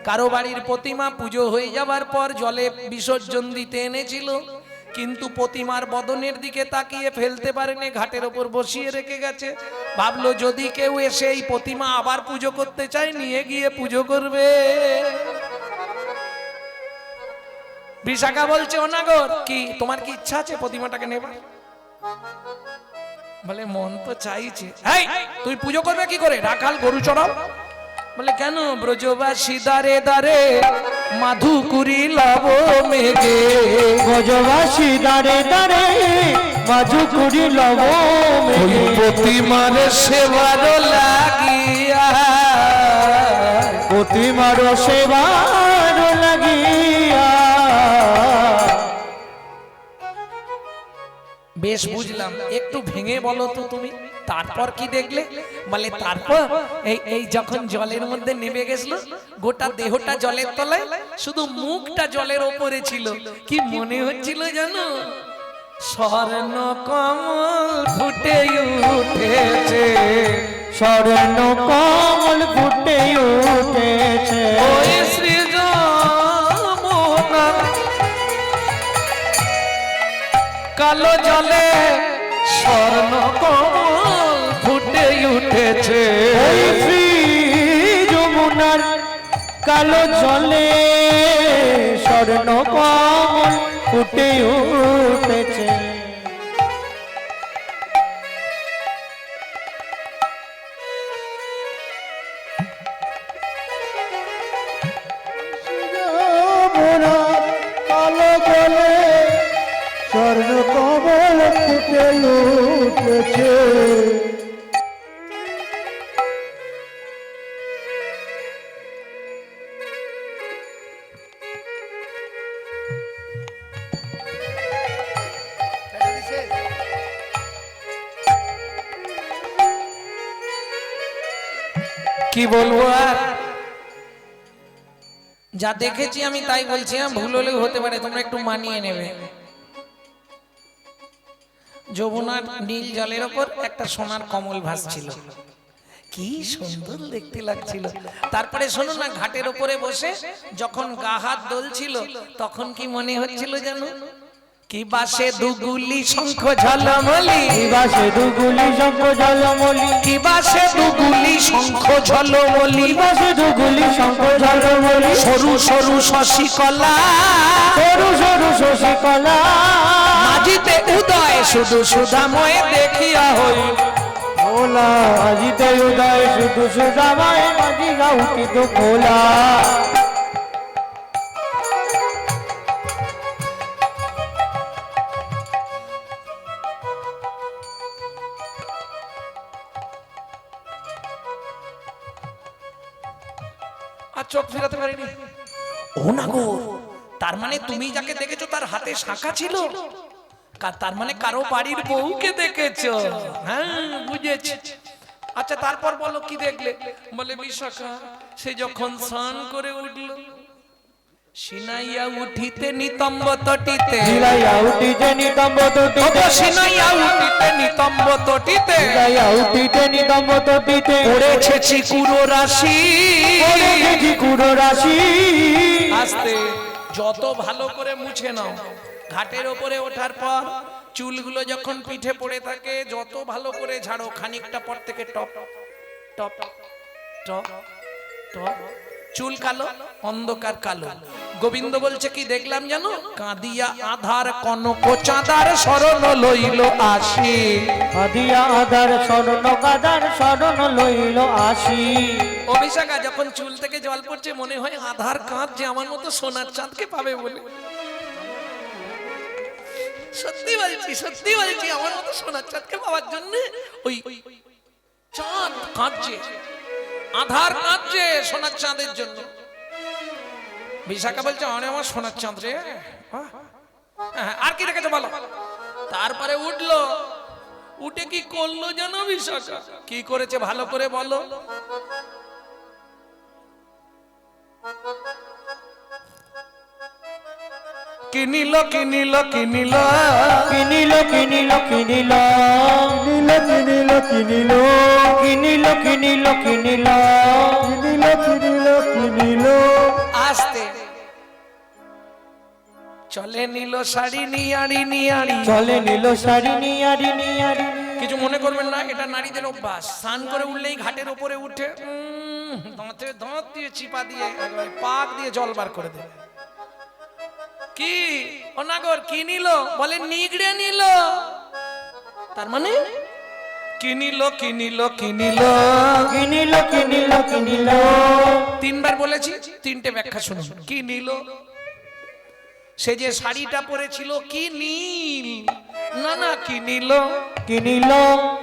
[SPEAKER 1] কারো বাড়ির প্রতিমা পুজো হয়ে যাওয়ার পর জলে বিসর্জন দিতে এনেছিল, কিন্তু প্রতিমার বদনের দিকে তাকিয়ে ফেলতে পারেনি, ঘাটের ওপর বসিয়ে রেখে গেছে। ভাবলো যদি কেউ এসে এই প্রতিমা আবার পুজো করতে চায়, নিয়ে গিয়ে পুজো করবে। বিশাখা বলছে অনাগর, কি তোমার কি ইচ্ছা আছে প্রতিমাটাকে নেবার? বলে মন তো চাইছে। এই, তুই পুজো করবে কি করে? রাখাল গরু চড়াও। বলে কেন? ব্রজবাসী দারে দারে মাধুকুরি লব মেঘে,
[SPEAKER 3] ব্রজবাসী দারে দারে মাধুকুরি লব মেঘে,
[SPEAKER 1] প্রতিমার সেবার লাগিয়া,
[SPEAKER 3] প্রতিমার সেবার লাগিয়া।
[SPEAKER 1] বেশ বুঝলাম, একটু ভেঙে বলো তো তুমি, তারপর কি দেখলে? বলে তারপর এই যখন জলের মধ্যে নেমে গেছিল, গোটা দেহটা জলের তলায়, শুধু মুখটা জলের ওপরে ছিল। কি মনে হচ্ছিল জানো? স্বর্ণ কমল ফুটে উঠেছে,
[SPEAKER 3] স্বর্ণ কমল ফুটে উঠেছে,
[SPEAKER 1] ওই শ্রী যমুনা কালো জলে স্বর্ণ কমল ফুটে উঠেছে,
[SPEAKER 3] ওই শ্রী যমুনার কালো জলে স্বর্ণ কমল ফুটে উঠেছে। যমুনার কালো জলে স্বর্ণ কমল ফুটে উঠেছে।
[SPEAKER 1] কি বলবো আর? যা দেখেছি আমি তাই বলছি, ভুল হলেও হতে পারে, তোমরা একটু মানিয়ে নেবে। যমুনার নীল জলের ওপর একটা সোনার কমল ভাসছিল, কি সুন্দর দেখতে লাগছিল। তারপরে শোনো না, ঘাটের উপরে বসে যখন গা হাত দোলছিল, তখন কি মনে হচ্ছিল জানো? কি বাসে দুগুলি শঙ্খ ঝলমলি,
[SPEAKER 3] কি বাসে দুগুলি শঙ্খ ঝলমলি,
[SPEAKER 1] কি বাসে দুগুলি শঙ্খ ঝলমলি,
[SPEAKER 3] কি বাসে দুগুলি শঙ্খ ঝলমলি,
[SPEAKER 1] সরু সরু শশিকলা,
[SPEAKER 3] সরু সরু শশিকলা,
[SPEAKER 1] মাঝিতে উদয় শুধু সুধাময় দেখিয়া হই,
[SPEAKER 3] ভোলা আজিতে উদয় শুধু সুধাময়, মাঝিরা উঠিত ভোলা।
[SPEAKER 1] আর চোখ ফেরাতে পারিনি। ও না গো, তার মানে তুমি যাকে দেখেছো তার হাতে শাঁখা ছিল, তার মানে কারো বাড়ির বউকে দেখেছো। হ্যাঁ বুঝেছি। আচ্ছা তারপর বলো কি দেখলে? বলে বিশাখা সে যখন স্নান করে উঠল, সিনাইয়া উঠিতে নিতম্ব তটিতে,
[SPEAKER 3] সিনাইয়া উঠিতে নিতম্ব তটিতে,
[SPEAKER 1] সিনাইয়া উঠিতে নিতম্ব তটিতে,
[SPEAKER 3] সিনাইয়া উঠিতে নিতম্ব তটিতে,
[SPEAKER 1] পড়েছে চিকুরো রাশি,
[SPEAKER 3] পড়েছে চিকুরো রাশি।
[SPEAKER 1] আস্তে যত ভালো করে মুছে নাও, ঘাটের ওপরে ওঠার পর চুলগুলো যখন পিঠে পড়ে থাকে, যত ভালো করে ঝাড়ো, খানিকটা পর থেকে টপ টপ টপ টপ চুল কালো, অন্ধকার কালো। গোবিন্দ বলছে কি দেখলাম জানো? কাঁদিয়া আধার কনক চাঁদার শরণ লইল আসি,
[SPEAKER 3] কাঁদিয়া আধার স্বর্ণ কাদার শরণ লইল আসি।
[SPEAKER 1] অভিষেকা যখন চুল থেকে জল পড়ছে, মনে হয় আধার কাঁধ যে আমার মতো সোনার চাঁদকে পাবে বলে। সত্যি বলছি, সত্যি বলছি, আমার মতো সোনার চাঁদকে পাওয়ার জন্য ওই চাঁদ কাঁদছে, আধার কাঁদছে সোনার চাঁদের জন্য। বিশাখা বলছে আমার সোনার চাঁদ রে। আর কি দেখেছো বলো? তারপরে উঠে কি করলো জানো বিশাখা? কি করেছে ভালো করে বলো। কিনিল কিনিল কিনিল
[SPEAKER 3] কিনিল কিনিল কিনিল কিনিল কিনিল কিনিল কিনিল কিনিল কিনিল কিনিল কিনিল
[SPEAKER 1] আস্তে চলে নিল শাড়ি নিয়ারি নিয়ারি।
[SPEAKER 3] চলে নিল শাড়ি নিয়ারি নিয়ারি।
[SPEAKER 1] কিছু মনে করবেন না, এটা নারীদের অভ্যাস। স্নান করে উঠলেই ঘাটের উপরে উঠে দাঁতে দাঁত দিয়ে চিপা দিয়ে একবারে পাক দিয়ে জল বার করে দেবে। কি ও নাগর কি নিল? বলে নিগড়ে নিল। তার মানে কিনিল কিনিল কিনিল
[SPEAKER 3] কিনিল কিনিল কিনিল।
[SPEAKER 1] তিনবার বলেছি, তিনটে ব্যাখ্যা শুনুন। কি নিল? সে যে শাড়িটা পরেছিল কি নীল? না না, কি নিল?
[SPEAKER 3] কিনিল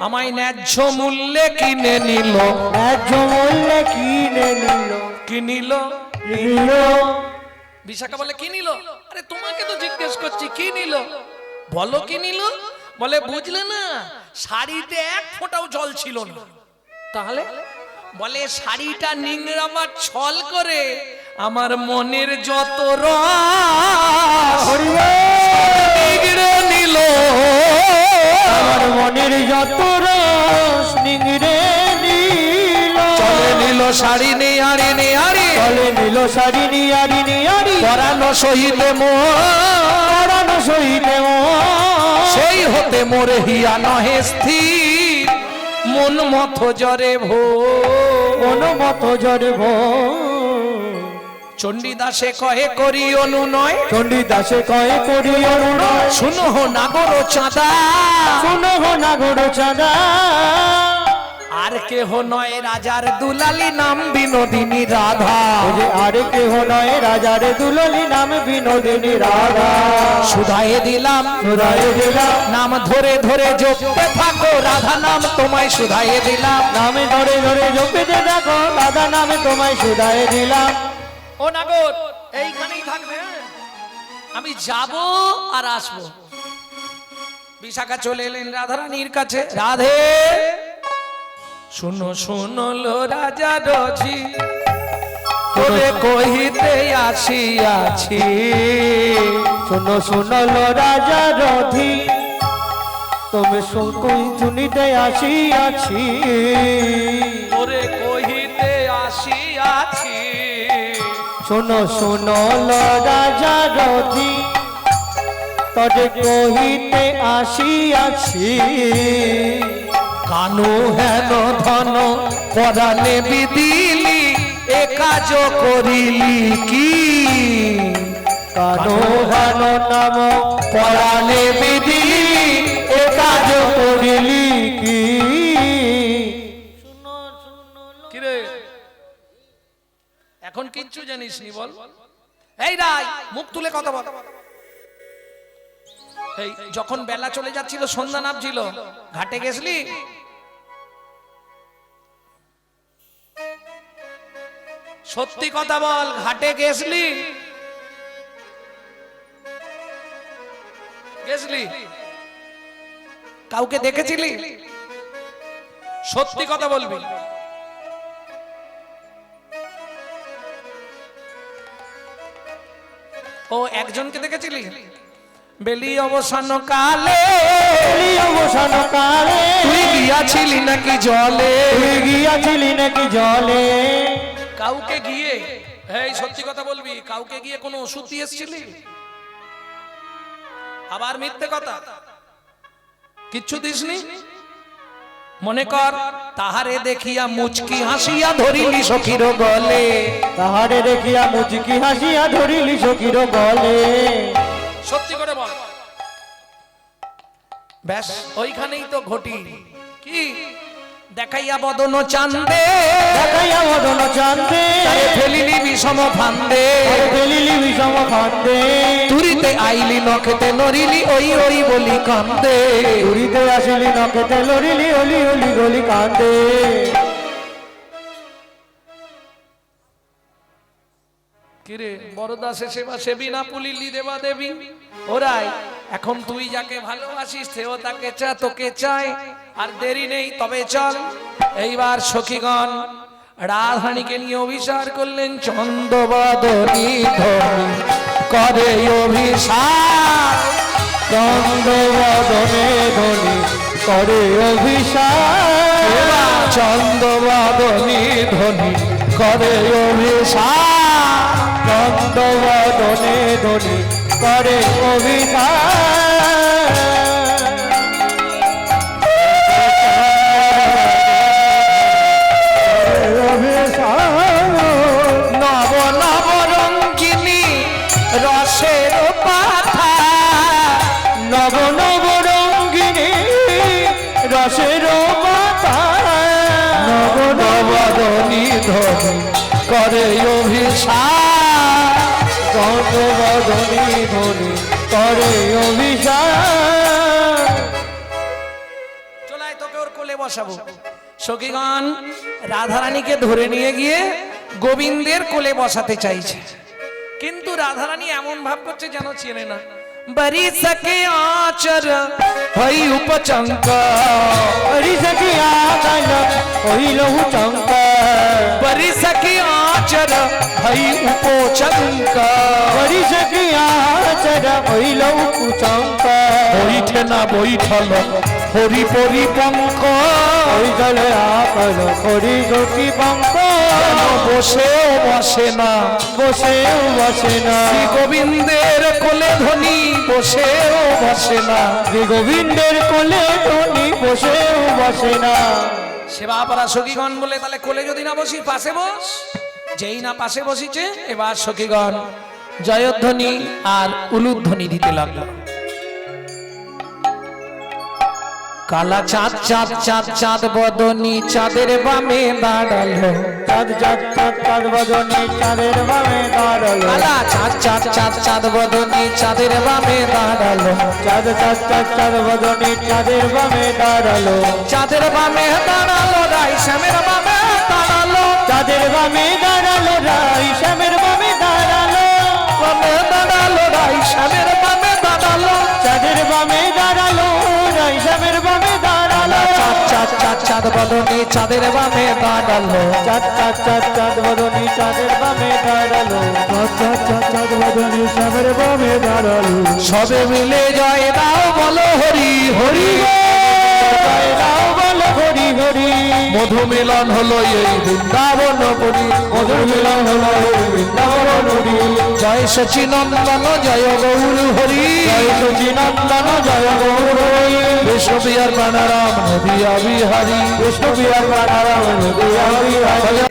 [SPEAKER 1] আমায় ন্যায্য মূল্যে কিনে নিল।
[SPEAKER 3] ন্যায্য মূল্যে কিনে নিল।
[SPEAKER 1] কিনিল।
[SPEAKER 3] কিনিল
[SPEAKER 1] বিশাখা বলে কি নিল? আরে তোমাকে তো জিজ্ঞেস করছি কি নিল, বলো কি নিল। বলে বুঝলে না, শাড়িতে এক ফোঁটাও জল ছিল না। তাহলে বলে শাড়িটা নিংড়াবার ছল করে আমার মনের যত রস নিংড়ে নিল।
[SPEAKER 3] আমার মনের যত রস নিংড়ে নিল।
[SPEAKER 1] চলে নিল শাড়ি নিয়ারি নিয়ারি।
[SPEAKER 3] চলে নিল শাড়ি নিয়ারি নিয়ারি।
[SPEAKER 1] পরানো সহিতে
[SPEAKER 3] পরানো সহিতে
[SPEAKER 1] সেই হতে মোরে হিয়া নহে স্থির, মন মত জরে ভো
[SPEAKER 3] কোন মত জরে
[SPEAKER 1] চণ্ডীদাসে কহে করি অনুনয়।
[SPEAKER 3] চণ্ডীদাসে কয়ে করি অনুনয়।
[SPEAKER 1] শুনো হো নাগর চাঁদা,
[SPEAKER 3] শুনো হো নাগর চাঁদা।
[SPEAKER 1] আর কেহ নয় রাজার দুলালি নাম বিনোদিনী রাধা।
[SPEAKER 3] আর কেহ নয় রাজার দুলালি নাম বিনোদিনী রাধা।
[SPEAKER 1] সুধায়ে দিলাম
[SPEAKER 3] সুধায়ে দিলাম
[SPEAKER 1] নাম ধরে ধরে জপতে থাকো রাধা নাম তোমায় সুধায়ে দিলাম।
[SPEAKER 3] নামে ধরে ধরে জপিতে দেখো রাধা নামে তোমায় সুধায়ে দিলাম।
[SPEAKER 1] ও নাগর এইখানেই থাকবে, আমি যাব আর আসবো। বিশাখা চলে এলেন রাধারানীর কাছে। রাধে শুনো শুনো লো রাজা রজি, তোরে কহিতে আসিয়াছি।
[SPEAKER 3] শোনো শোনো লো রাজা রথি, তুমি শুনিতে আসিয়াছি।
[SPEAKER 1] তোরে কহিতে আসিয়াছি।
[SPEAKER 3] শোনো শোনো লো রাজা রথি, তবে কহিতে আসিয়াছি।
[SPEAKER 1] কানু হেন ধন পরাণে বিদিলি, এ কাজ করিলি কি?
[SPEAKER 3] কানো হেন নাম
[SPEAKER 1] পরাণে বিদিলি,
[SPEAKER 3] এ কাজ করিলি কি?
[SPEAKER 1] কিরে এখন কিচ্ছু জানিস নি বল? এই রাই মুখ তুলে কথা বল। এই যখন বেলা চলে যাচ্ছিল, সন্ধ্যা নামছিল, ঘাটে গেছলি? সত্যি কথা বল, ঘাটে গেছলি? গেছলি? কাউকে দেখেছিলি? সত্যি কথা বলবি। ও একজনকে দেখেছিলি? বেলি অবসান কালে,
[SPEAKER 3] বেলি অবসান কালে
[SPEAKER 1] তুই গিয়াছিলি নাকি জলে?
[SPEAKER 3] তুই গিয়াছিলি নাকি জলে?
[SPEAKER 1] কাউকে গিয়ে, এই সত্যি কথা বলবি, কাউকে গিয়ে কোনো ওষুধ দিয়ে এসেছিলি? আবার মিথ্যে কথা কিচ্ছু দিসনি? মনে কর তাহারে দেখিয়া মুচকি হাসিয়া ধরিলি সখীর গলে।
[SPEAKER 3] তাহারে দেখিয়া মুচকি হাসিয়া ধরিলি সখীর গলে।
[SPEAKER 1] সত্যি করে বল। ব্যাস ওইখানেই তো ঘটি। কি দেখাইয়া বদন চান্দে,
[SPEAKER 3] দেখাইয়া বদন চান্দে,
[SPEAKER 1] তারে ফেলিলি বিষম ফান্দে।
[SPEAKER 3] তারে ফেলিলি বিষম ফান্দে।
[SPEAKER 1] তুরিতে আইলি নখেতে নরিলি, ওই ওই বলি কান্দে।
[SPEAKER 3] তুরিতে আসিলি নখেতে লরিলি, অলি অলি গলি কান্দে।
[SPEAKER 1] কিরে বড়দাসে সেবা সেবি না পুলিলি দেবা দেবী ওরাই এখন তুই যাকে ভালোবাসিস সেও তাকে তোকে চায় আর দেরি নেই তবে চল এইবার সখীগণ রাধারানীকে নিয়ে অভিসার করলেন চন্দ্রবদনী ধনী করে অভিসার
[SPEAKER 3] চন্দ্রবদনে ধনী করে অভিসার
[SPEAKER 1] চন্দ্রবদনী ধনী করে অভিসার
[SPEAKER 3] চন্দ্রবদনে ধনী করে
[SPEAKER 1] নব নব রঙ্গিনী রসের পাথা
[SPEAKER 3] নব নব রঙ্গিনী রসের মাতা
[SPEAKER 1] নব নবদনী ধনী করে অভিসার
[SPEAKER 3] চন্দ্রবদনী ধনী করে অভিসার
[SPEAKER 1] চলাই তোকে ওর কোলে বসাবো সখীগণ রাধারানীকে ধরে নিয়ে গিয়ে গোবিন্দের কোলে বসাতে চাইছে কিন্তু রাধারানী এমন ভাব করছে যেন চেনে না বরি সকে আচর হই উপচঙ্ক
[SPEAKER 3] হরি সখী আকাল হইল চঙ্ক
[SPEAKER 1] বরি সকে আচর হই উপচঙ্ক
[SPEAKER 3] হরি সখী আচর হইল কুচঙ্ক
[SPEAKER 1] বইঠে না বইঠল হরি পরিপঙ্ক
[SPEAKER 3] হইল আকাল হরি সখী পঙ্ক
[SPEAKER 1] বসেও বসে না
[SPEAKER 3] বসেও বসে না
[SPEAKER 1] শ্রী গোবিন্দের কোলে ধনী বসেও বসে না
[SPEAKER 3] শ্রী গোবিন্দের কোলে ধনী বসেও বসে না
[SPEAKER 1] সেবা পারা সখীগণ বলে তাহলে কোলে যদি না বসি পাশে বস যেই না পাশে বসিছে এবার সখীগণ জয়ধ্বনি আর উলুধ্বনি দিতে লাগলো কালা চাঁদ চাঁদ চাঁদ চাঁদ বদনী চাঁদের বামে দাঁড়ালো
[SPEAKER 3] চাঁদ চাঁদ চাঁদ চাঁদ বদনী চাঁদের বামে দাঁড়ালো
[SPEAKER 1] কালা চাঁদ চাঁদ চাঁদ চাঁদ বদনী চাঁদের বামে দাঁড়ালো
[SPEAKER 3] চাঁদ চাঁদ চাঁদ চাঁদ বদনী চাঁদের বামে দাঁড়ালো
[SPEAKER 1] চাঁদের বামে দাঁড়ালো রাই শ্যামের বামে দাঁড়ালো
[SPEAKER 3] চাঁদের বামে দাঁড়ালো রাই শ্যামের বামে দাঁড়ালো
[SPEAKER 1] বামে দাঁড়ালো রাই শ্যামের বামে দাঁড়ালো
[SPEAKER 3] চাঁদের বামে দাঁড়ালো রাই শ্যামের বামে দাঁড়ালো
[SPEAKER 1] চাঁদ চাঁদ চাঁদ চাঁদ বদনী চাঁদের বামে দাঁড়ালো
[SPEAKER 3] চাঁদ চাঁদ চাঁদ চাঁদ বদনী চাঁদের বামে দাঁড়ালো চাঁদ চাঁদ চাঁদ চাঁদ বদনী শ্যামের বামে দাঁড়ালো
[SPEAKER 1] সবে মিলে জয় দাও বলো হরি হরি
[SPEAKER 3] জয় রাও বলো হরি হরি
[SPEAKER 1] মধু মিলন হলো এই বৃন্দাবন পুরী
[SPEAKER 3] মধুর মিলন হলো বৃন্দাবন নদী
[SPEAKER 1] জয় সচিনন্দন জয় গৌর হরি
[SPEAKER 3] জয় সচিনন্দন জয় গৌর হরি
[SPEAKER 1] বিশ্ববিহার প্রাণারাম নদিয়া বিহারী
[SPEAKER 3] কৃষ্ণ বিহার প্রাণারাম নদিয়া বিহারী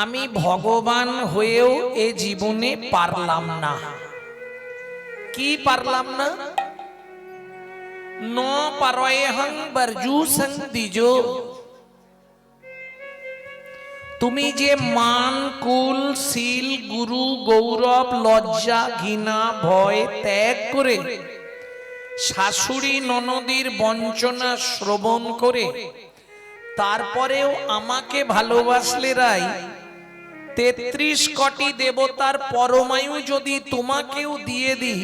[SPEAKER 1] আমি ভগবান হয়েও এ জীবনে পারলাম না কি পারলাম না ন পারয়হং বরজু সংদিজো তুমি যে মান কুল শীল গুরু গৌরব লজ্জা ঘৃণা ভয় ত্যাগ করে শাশুড়ি ননদীর বঞ্চনা শ্রবণ করে তারপরেও আমাকে ভালোবাসলে রাই ৩৩ কোটি দেবতার পরমায়ু যদি তোমাকেও দিয়ে দিই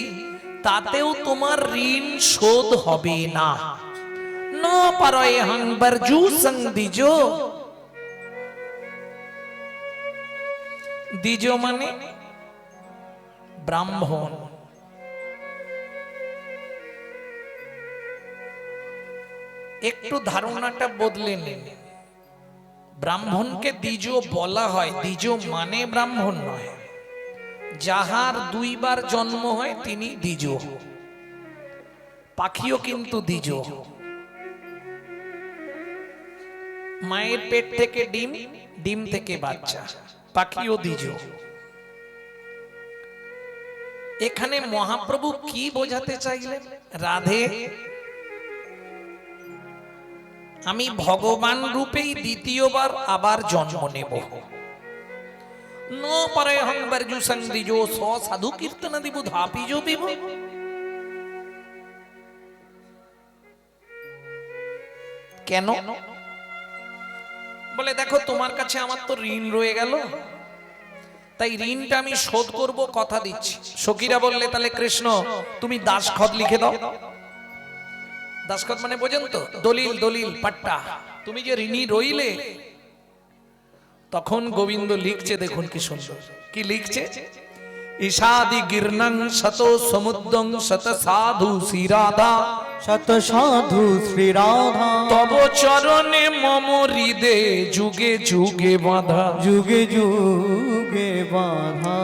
[SPEAKER 1] তাতেও তোমার ঋণ শোধ হবে না ন পারয়হং বরজু সংদিজো দ্বিজ মানে ব্রাহ্মণ একটু ধারণাটা বদলে নিন ব্রাহ্মণকে দ্বিজ বলা হয় দ্বিজ মানে ব্রাহ্মণ নয় যাহার দুইবার জন্ম হয় তিনি দ্বিজ পাখিও কিন্তু দ্বিজ মায়ের পেট থেকে ডিম ডিম থেকে বাচ্চা পাখিও দ্বিজ এখানে মহাপ্রভু কি বোঝাতে চাইলেন রাধে আমি ভগবান রূপেই দ্বিতীয়বার আবার জন্ম নেব ন পারয়হং বরজু সংদিজো স সাধু কীর্তন দিব ধাপিজো বিব কেন বলে দেখো তোমার কাছে আমার তো ঋণ রয়ে গেল তাই ঋণটা আমি শোধ করব, কথা দিচ্ছি। সখীরা বললে তাহলে কৃষ্ণ তুমি দাসখত লিখে দাও। দাসখত মানে বোঝেন তো, দলিল দলিল পাট্টা, তুমি যে ঋণী রইলে। তখন গোবিন্দ লিখছে, দেখুন কি সুন্দর, কি লিখছে, ঈশাদি গিরনং শত সমুদ্রং শত সাধু শ্রীরাধা
[SPEAKER 3] শত সাধু শ্রী রাধা
[SPEAKER 1] তব চরণে মম হৃদে যুগে যুগে বাঁধা
[SPEAKER 3] যুগে যুগে বাধা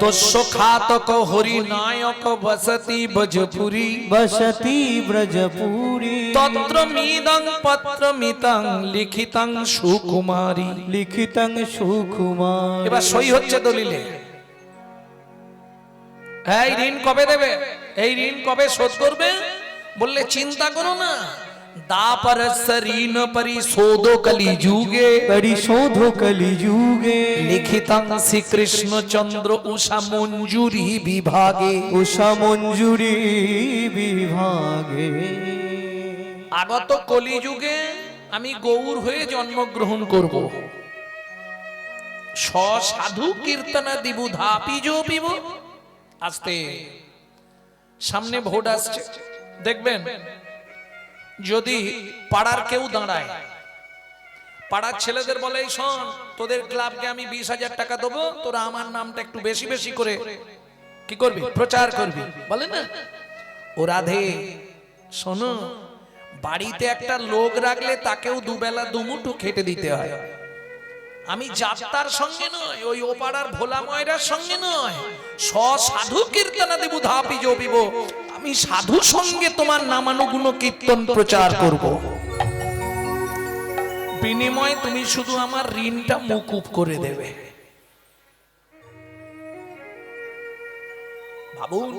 [SPEAKER 1] তস্য খাতক হরি নায়ক বসতি ব্রজপুরী
[SPEAKER 3] বসতি ব্রজপুরী
[SPEAKER 1] তত্র মিদং পত্র মিতং লিখিতং সুকুমারী।
[SPEAKER 3] লিখিতং সুকুমার।
[SPEAKER 1] এবার সই হচ্ছে দলিলে। এই ঋণ কবে দেবে, এই ঋণ কবে শোধ করবে? বললে চিন্তা করো না, দাপরস ঋণ পরিশোধ কলি যুগে
[SPEAKER 3] পরিশোধ কলি যুগে
[SPEAKER 1] লিখিতং শ্রীকৃষ্ণ চন্দ্র উষা মঞ্জুরি বিভাগে।
[SPEAKER 3] উষা মঞ্জুরি বিভাগে।
[SPEAKER 1] আগত কলিযুগে আমি গৌর হয়ে জন্মগ্রহণ করব, সাধু কীর্তনা দিবুধা পিজো পিব। আস্তে, সামনে ভোট আসছে, দেখবেন যদি পাড়ার কেউ দাঁড়ায়, পাড়ার ছেলেদের বলে এই শোন, তোদের ক্লাবকে আমি 20,000 টাকা দেবো, তোরা আমার নামটা একটু বেশি বেশি করে কি করবি, প্রচার করবি, বলে না। ও রাধে শোনো, বাড়িতে একটা লোক রাখলে তাকেও দুবেলা দুমুঠো খেতে দিতে হয়। আমি যাত্রার সঙ্গে নয়, ওই ওপাড়ার ভোলা ময়রার সঙ্গে নয়, সাধু কীর্তনা দেবু ধাপি জবিব, আমি সাধু সঙ্গে তোমার নামানুগুণ কীর্তন প্রচার করব। বিনিময়ে তুমি শুধু আমার ঋণটা মকুব করে দেবে। ভাবুন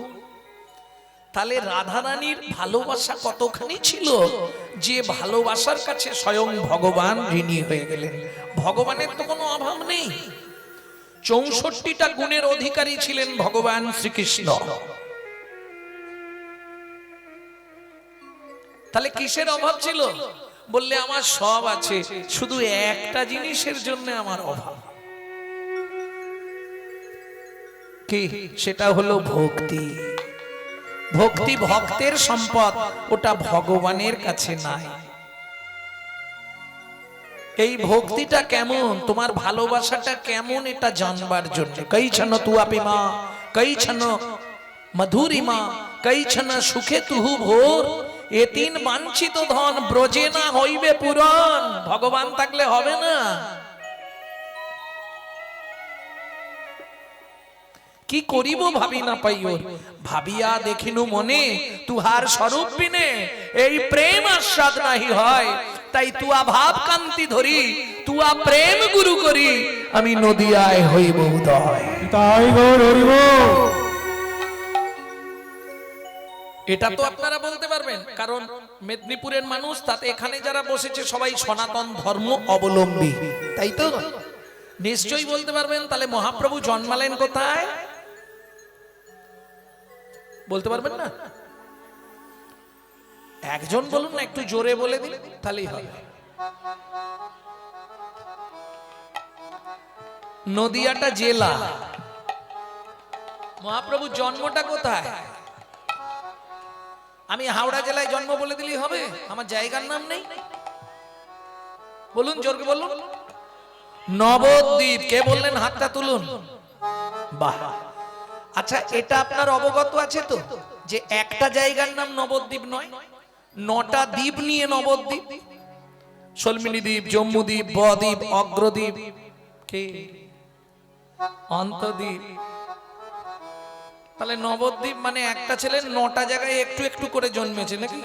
[SPEAKER 1] তাহলে রাধারানীর ভালোবাসা কতখানি ছিল, যে ভালোবাসার কাছে স্বয়ং ভগবান ঋণী হয়ে গেলেন। ভগবানের তো কোনো অভাব নেই, 64টা গুণের অধিকারী ছিলেন ভগবান শ্রীকৃষ্ণ। তাহলে কিসের অভাব ছিল? বললে আমার সব আছে, শুধু একটা জিনিসের জন্য আমার অভাব। কি? সেটা হলো ভক্তি। ভক্তি ভক্তের সম্পদ, ওটা ভগবানের কাছে নাই। এই ভক্তিটা কেমন, তোমার ভালোবাসাটা কেমন, এটা জানবার জন্য। কৈছন তুয়াপিমা কৈছন মধুরিমা কৈছন সুখে তুহু ভোর, এ তিন বাঞ্ছিত ধন ব্রজে না হইবে পূরণ। ভগবান থাকলে হবে না। কি করিব ভাবি না পাইও, ভাবিয়া দেখিনু মনে তুহার স্বরূপ বিনে এই প্রেম আস্বাদ নাহি হয়। তাই তুয়া ভাব কান্তি ধরি, তুয়া প্রেম গুরু করি, আমি নদিয়ায় হইব উদয়।
[SPEAKER 3] তাই গৌর হরিব।
[SPEAKER 1] এটা তো আপনারা বলতে পারবেন, কারণ মেদিনীপুরের মানুষ, তাতে এখানে যারা বসেছে সবাই সনাতন ধর্ম অবলম্বী, তাই তো নিশ্চয়ই বলতে পারবেন। তাহলে মহাপ্রভু জন্মালেন কোথায়? বলতে পারবেন না? একজন বলুন না, একটু জোরে বলে দিন তাহলেই হবে। নদিয়াটা জেলা, মহাপ্রভুর জন্মটা কোথায়? আমি হাওড়া জেলায় জন্ম বলে দিলেই হবে? আমার জায়গার নাম নেই? বলুন, জোরে বলুন। নবদ্বীপ। কে বললেন? হাতটা তুলুন। বাহ, আচ্ছা এটা আপনার অবগত আছে তো যে একটা জায়গার নাম নবদ্বীপ নয়, 9টা দ্বীপ নিয়ে নবদ্বীপ। সলমিনী দ্বীপ, জম্মু দ্বীপ, বদ্বীপ, অগ্রদ্বীপ, কে অন্তদ্বীপ। তাহলে নবদ্বীপ মানে একটা ছেলে 9টা জায়গায় একটু একটু করে জন্মেছে নাকি?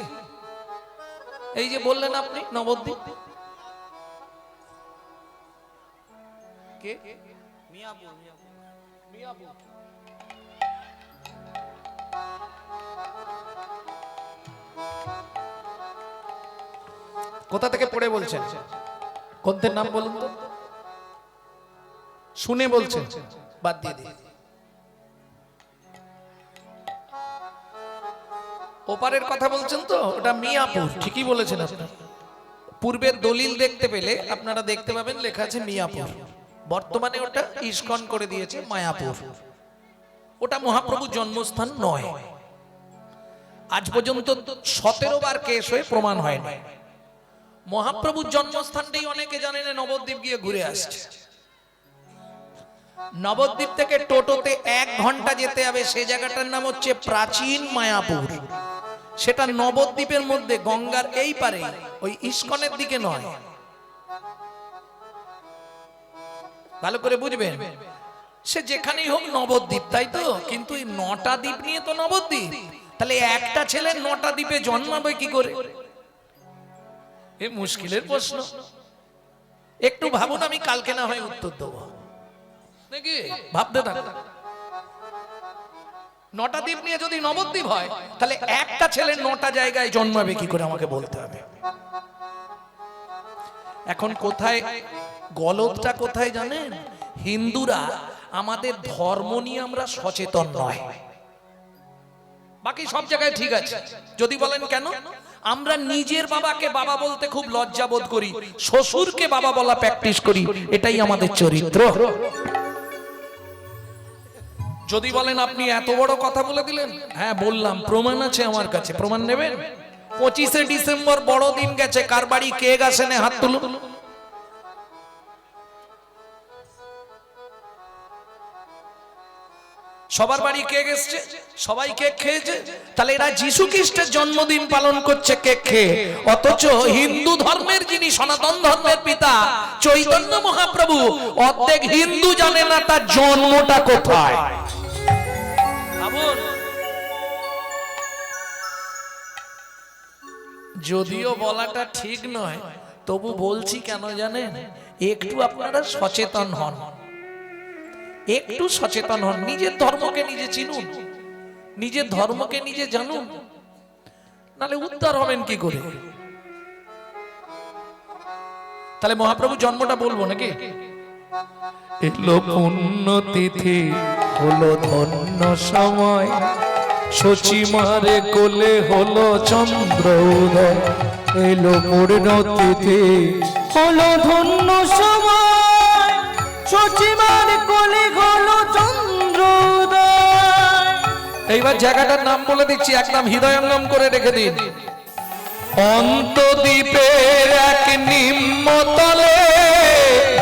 [SPEAKER 1] এই যে বললেন আপনি নবদ্বীপ, কে? মিয়াপুর। মিয়াপুর কোথা থেকে পড়ে বলছেন? গ্রন্থের নাম বলুন তো। শুনে বলছেন, বাদ দিয়ে দিন। ওপারের কথা বলছেন তো, ওটা মিয়াপুর। ঠিকই বলেছেন আপনি। পূর্বের দলিল দেখতে পেলে আপনারা দেখতে পাবেন লেখা আছে মিয়াপুর। বর্তমানে ওটা ইস্কন করে দিয়েছে মায়াপুর। ওটা মহাপ্রভুর জন্মস্থান নয়। আজ পর্যন্ত 17 বার কেস হয়ে প্রমাণ হয়নি। মহাপ্রভুর জন্মস্থানটাই অনেকে জানেন না, নবদ্বীপ গিয়ে ঘুরে আসছে। নবদ্বীপ থেকে টোটোতে 1 ঘন্টা যেতে হবে, সেই জায়গাটার নাম হচ্ছে প্রাচীন মায়াপুর। সেটা নবদ্বীপের মধ্যে, গঙ্গার এই পারে, ওই ইস্কনের দিকে নয়। ভালো করে বুঝবেন, সে যেখানেই হোক নবদ্বীপ, তাই তো? কিন্তু এই 9টা দ্বীপ নিয়ে তো নবদ্বীপ। তাহলে একটা ছেলে 9টা দ্বীপে জন্মাবে কি করে? এ মুশকিলের প্রশ্ন। একটু ভাবুন, আমি কালকে না হয় উত্তর দেবো নাকি? ভাবতে থাকুন। 9টা দ্বীপ নিয়ে যদি নবদ্বীপ হয়, তাহলে একটা ছেলে 9টা জায়গায় জন্মাবে কি করে আমাকে বলতে হবে। এখন কোথায় গলতটা কোথায় জানেন? হিন্দুরা আমাদের ধর্ম নিয়ে আমরা সচেতন নয়। বাকি সব জায়গায় ঠিক আছে। যদি বলেন কেন? আমরা নিজের বাবাকে বাবা বলতে খুব লজ্জা বোধ করি, শ্বশুরকে বাবা বলা প্র্যাকটিস করি। এটাই আমাদের চরিত্র। যদি বলেন আপনি এত বড় কথা বলে দিলেন, হ্যাঁ বললাম, প্রমাণ আছে আমার কাছে। প্রমাণ নেবেন? 25শে ডিসেম্বর বড়দিন গেছে, কার বাড়ি কেক আসেনে? হাত তুলুন। সবার বাড়ি কেক এসছে, সবাই কেক খেয়েছে। তাহলে এরা যিশু খ্রিস্টের জন্মদিন পালন করছে কেক খেয়ে, অথচ হিন্দু ধর্মের যিনি সনাতন ধর্মের পিতা চৈতন্য মহাপ্রভু, অর্ধেক হিন্দু জানে না তার জন্মটা কোথায়। যদিও বলাটা ঠিক নয়, তবু বলছি কেন জানেন? একটু আপনারা সচেতন হন, একটু সচেতন হন। নিজের ধর্মকে নিজে চিনুন, নিজের ধর্মকে নিজে জানুন, নালে উদ্ধার হবেন কি করে? তাহলে মহাপ্রভু জন্মটা বলবো নাকি? এলো পুণ্য তিথি, হলো ধন্য সময়, সচিমারে কোলে হলো চন্দ্র উদয়। এলো পূর্ণ তিথি,
[SPEAKER 3] হলো ধন্য সময়, সচিমার কোলে হলো চন্দ্রোদয়।
[SPEAKER 1] এইবার জায়গাটার নাম বলে দিচ্ছি, একদম হৃদয়ঙ্গম করে রেখে দিন। অন্তদ্বীপের এক নিম্নতলে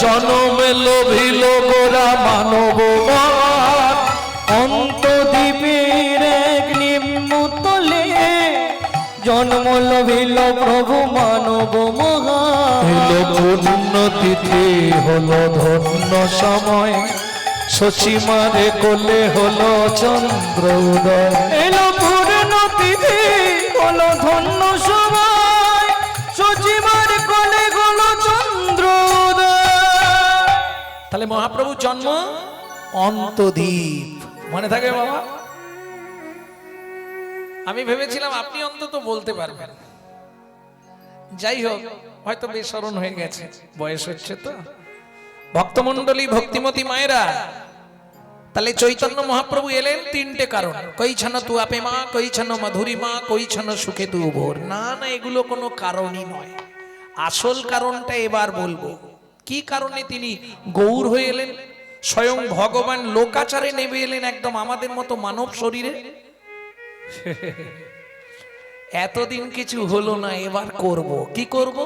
[SPEAKER 1] জনম লোভিল গোরা মানব মন।
[SPEAKER 3] অন্তদ্বীপের এক নিম্নতলে জন্ম লভিল প্রভু মানব মহান।
[SPEAKER 1] এলো পূর্ণ তিথি, হলো ধন্য সময়, সচিমারে কোলে হলো চন্দ্র উদয়।
[SPEAKER 3] এলো পূর্ণ তিথি, হলো ধন্য সময়, সচিমার কোলে হলো চন্দ্রোদয়।
[SPEAKER 1] তাহলে মহাপ্রভুর জন্ম অন্তদ্বীপ, মনে থাকে বাবা? আমি ভেবেছিলাম আপনি অন্তত বলতে পারবেন। যাই হোক, হয়তো বেসরণ হয়ে গেছে, বয়স হচ্ছে তো। ভক্তমন্ডলী, ভক্তিমতী মায়েরা, তাহলে চৈতন্য মহাপ্রভু এলেন 3টে কারণ। কই ছান তু আপে মা, কই ছান মাধুরী মা, কই ছান সুখে তু ভোর। না না, এগুলো কোনো কারণই নয়। আসল কারণটা এবার বলবো। কি কারণে তিনি গৌর হয়ে এলেন? স্বয়ং ভগবান লোকাচারে নেমে এলেন একদম আমাদের মতো মানব শরীরে। এতদিন কিছু হলো না, এবার করব। কি করব?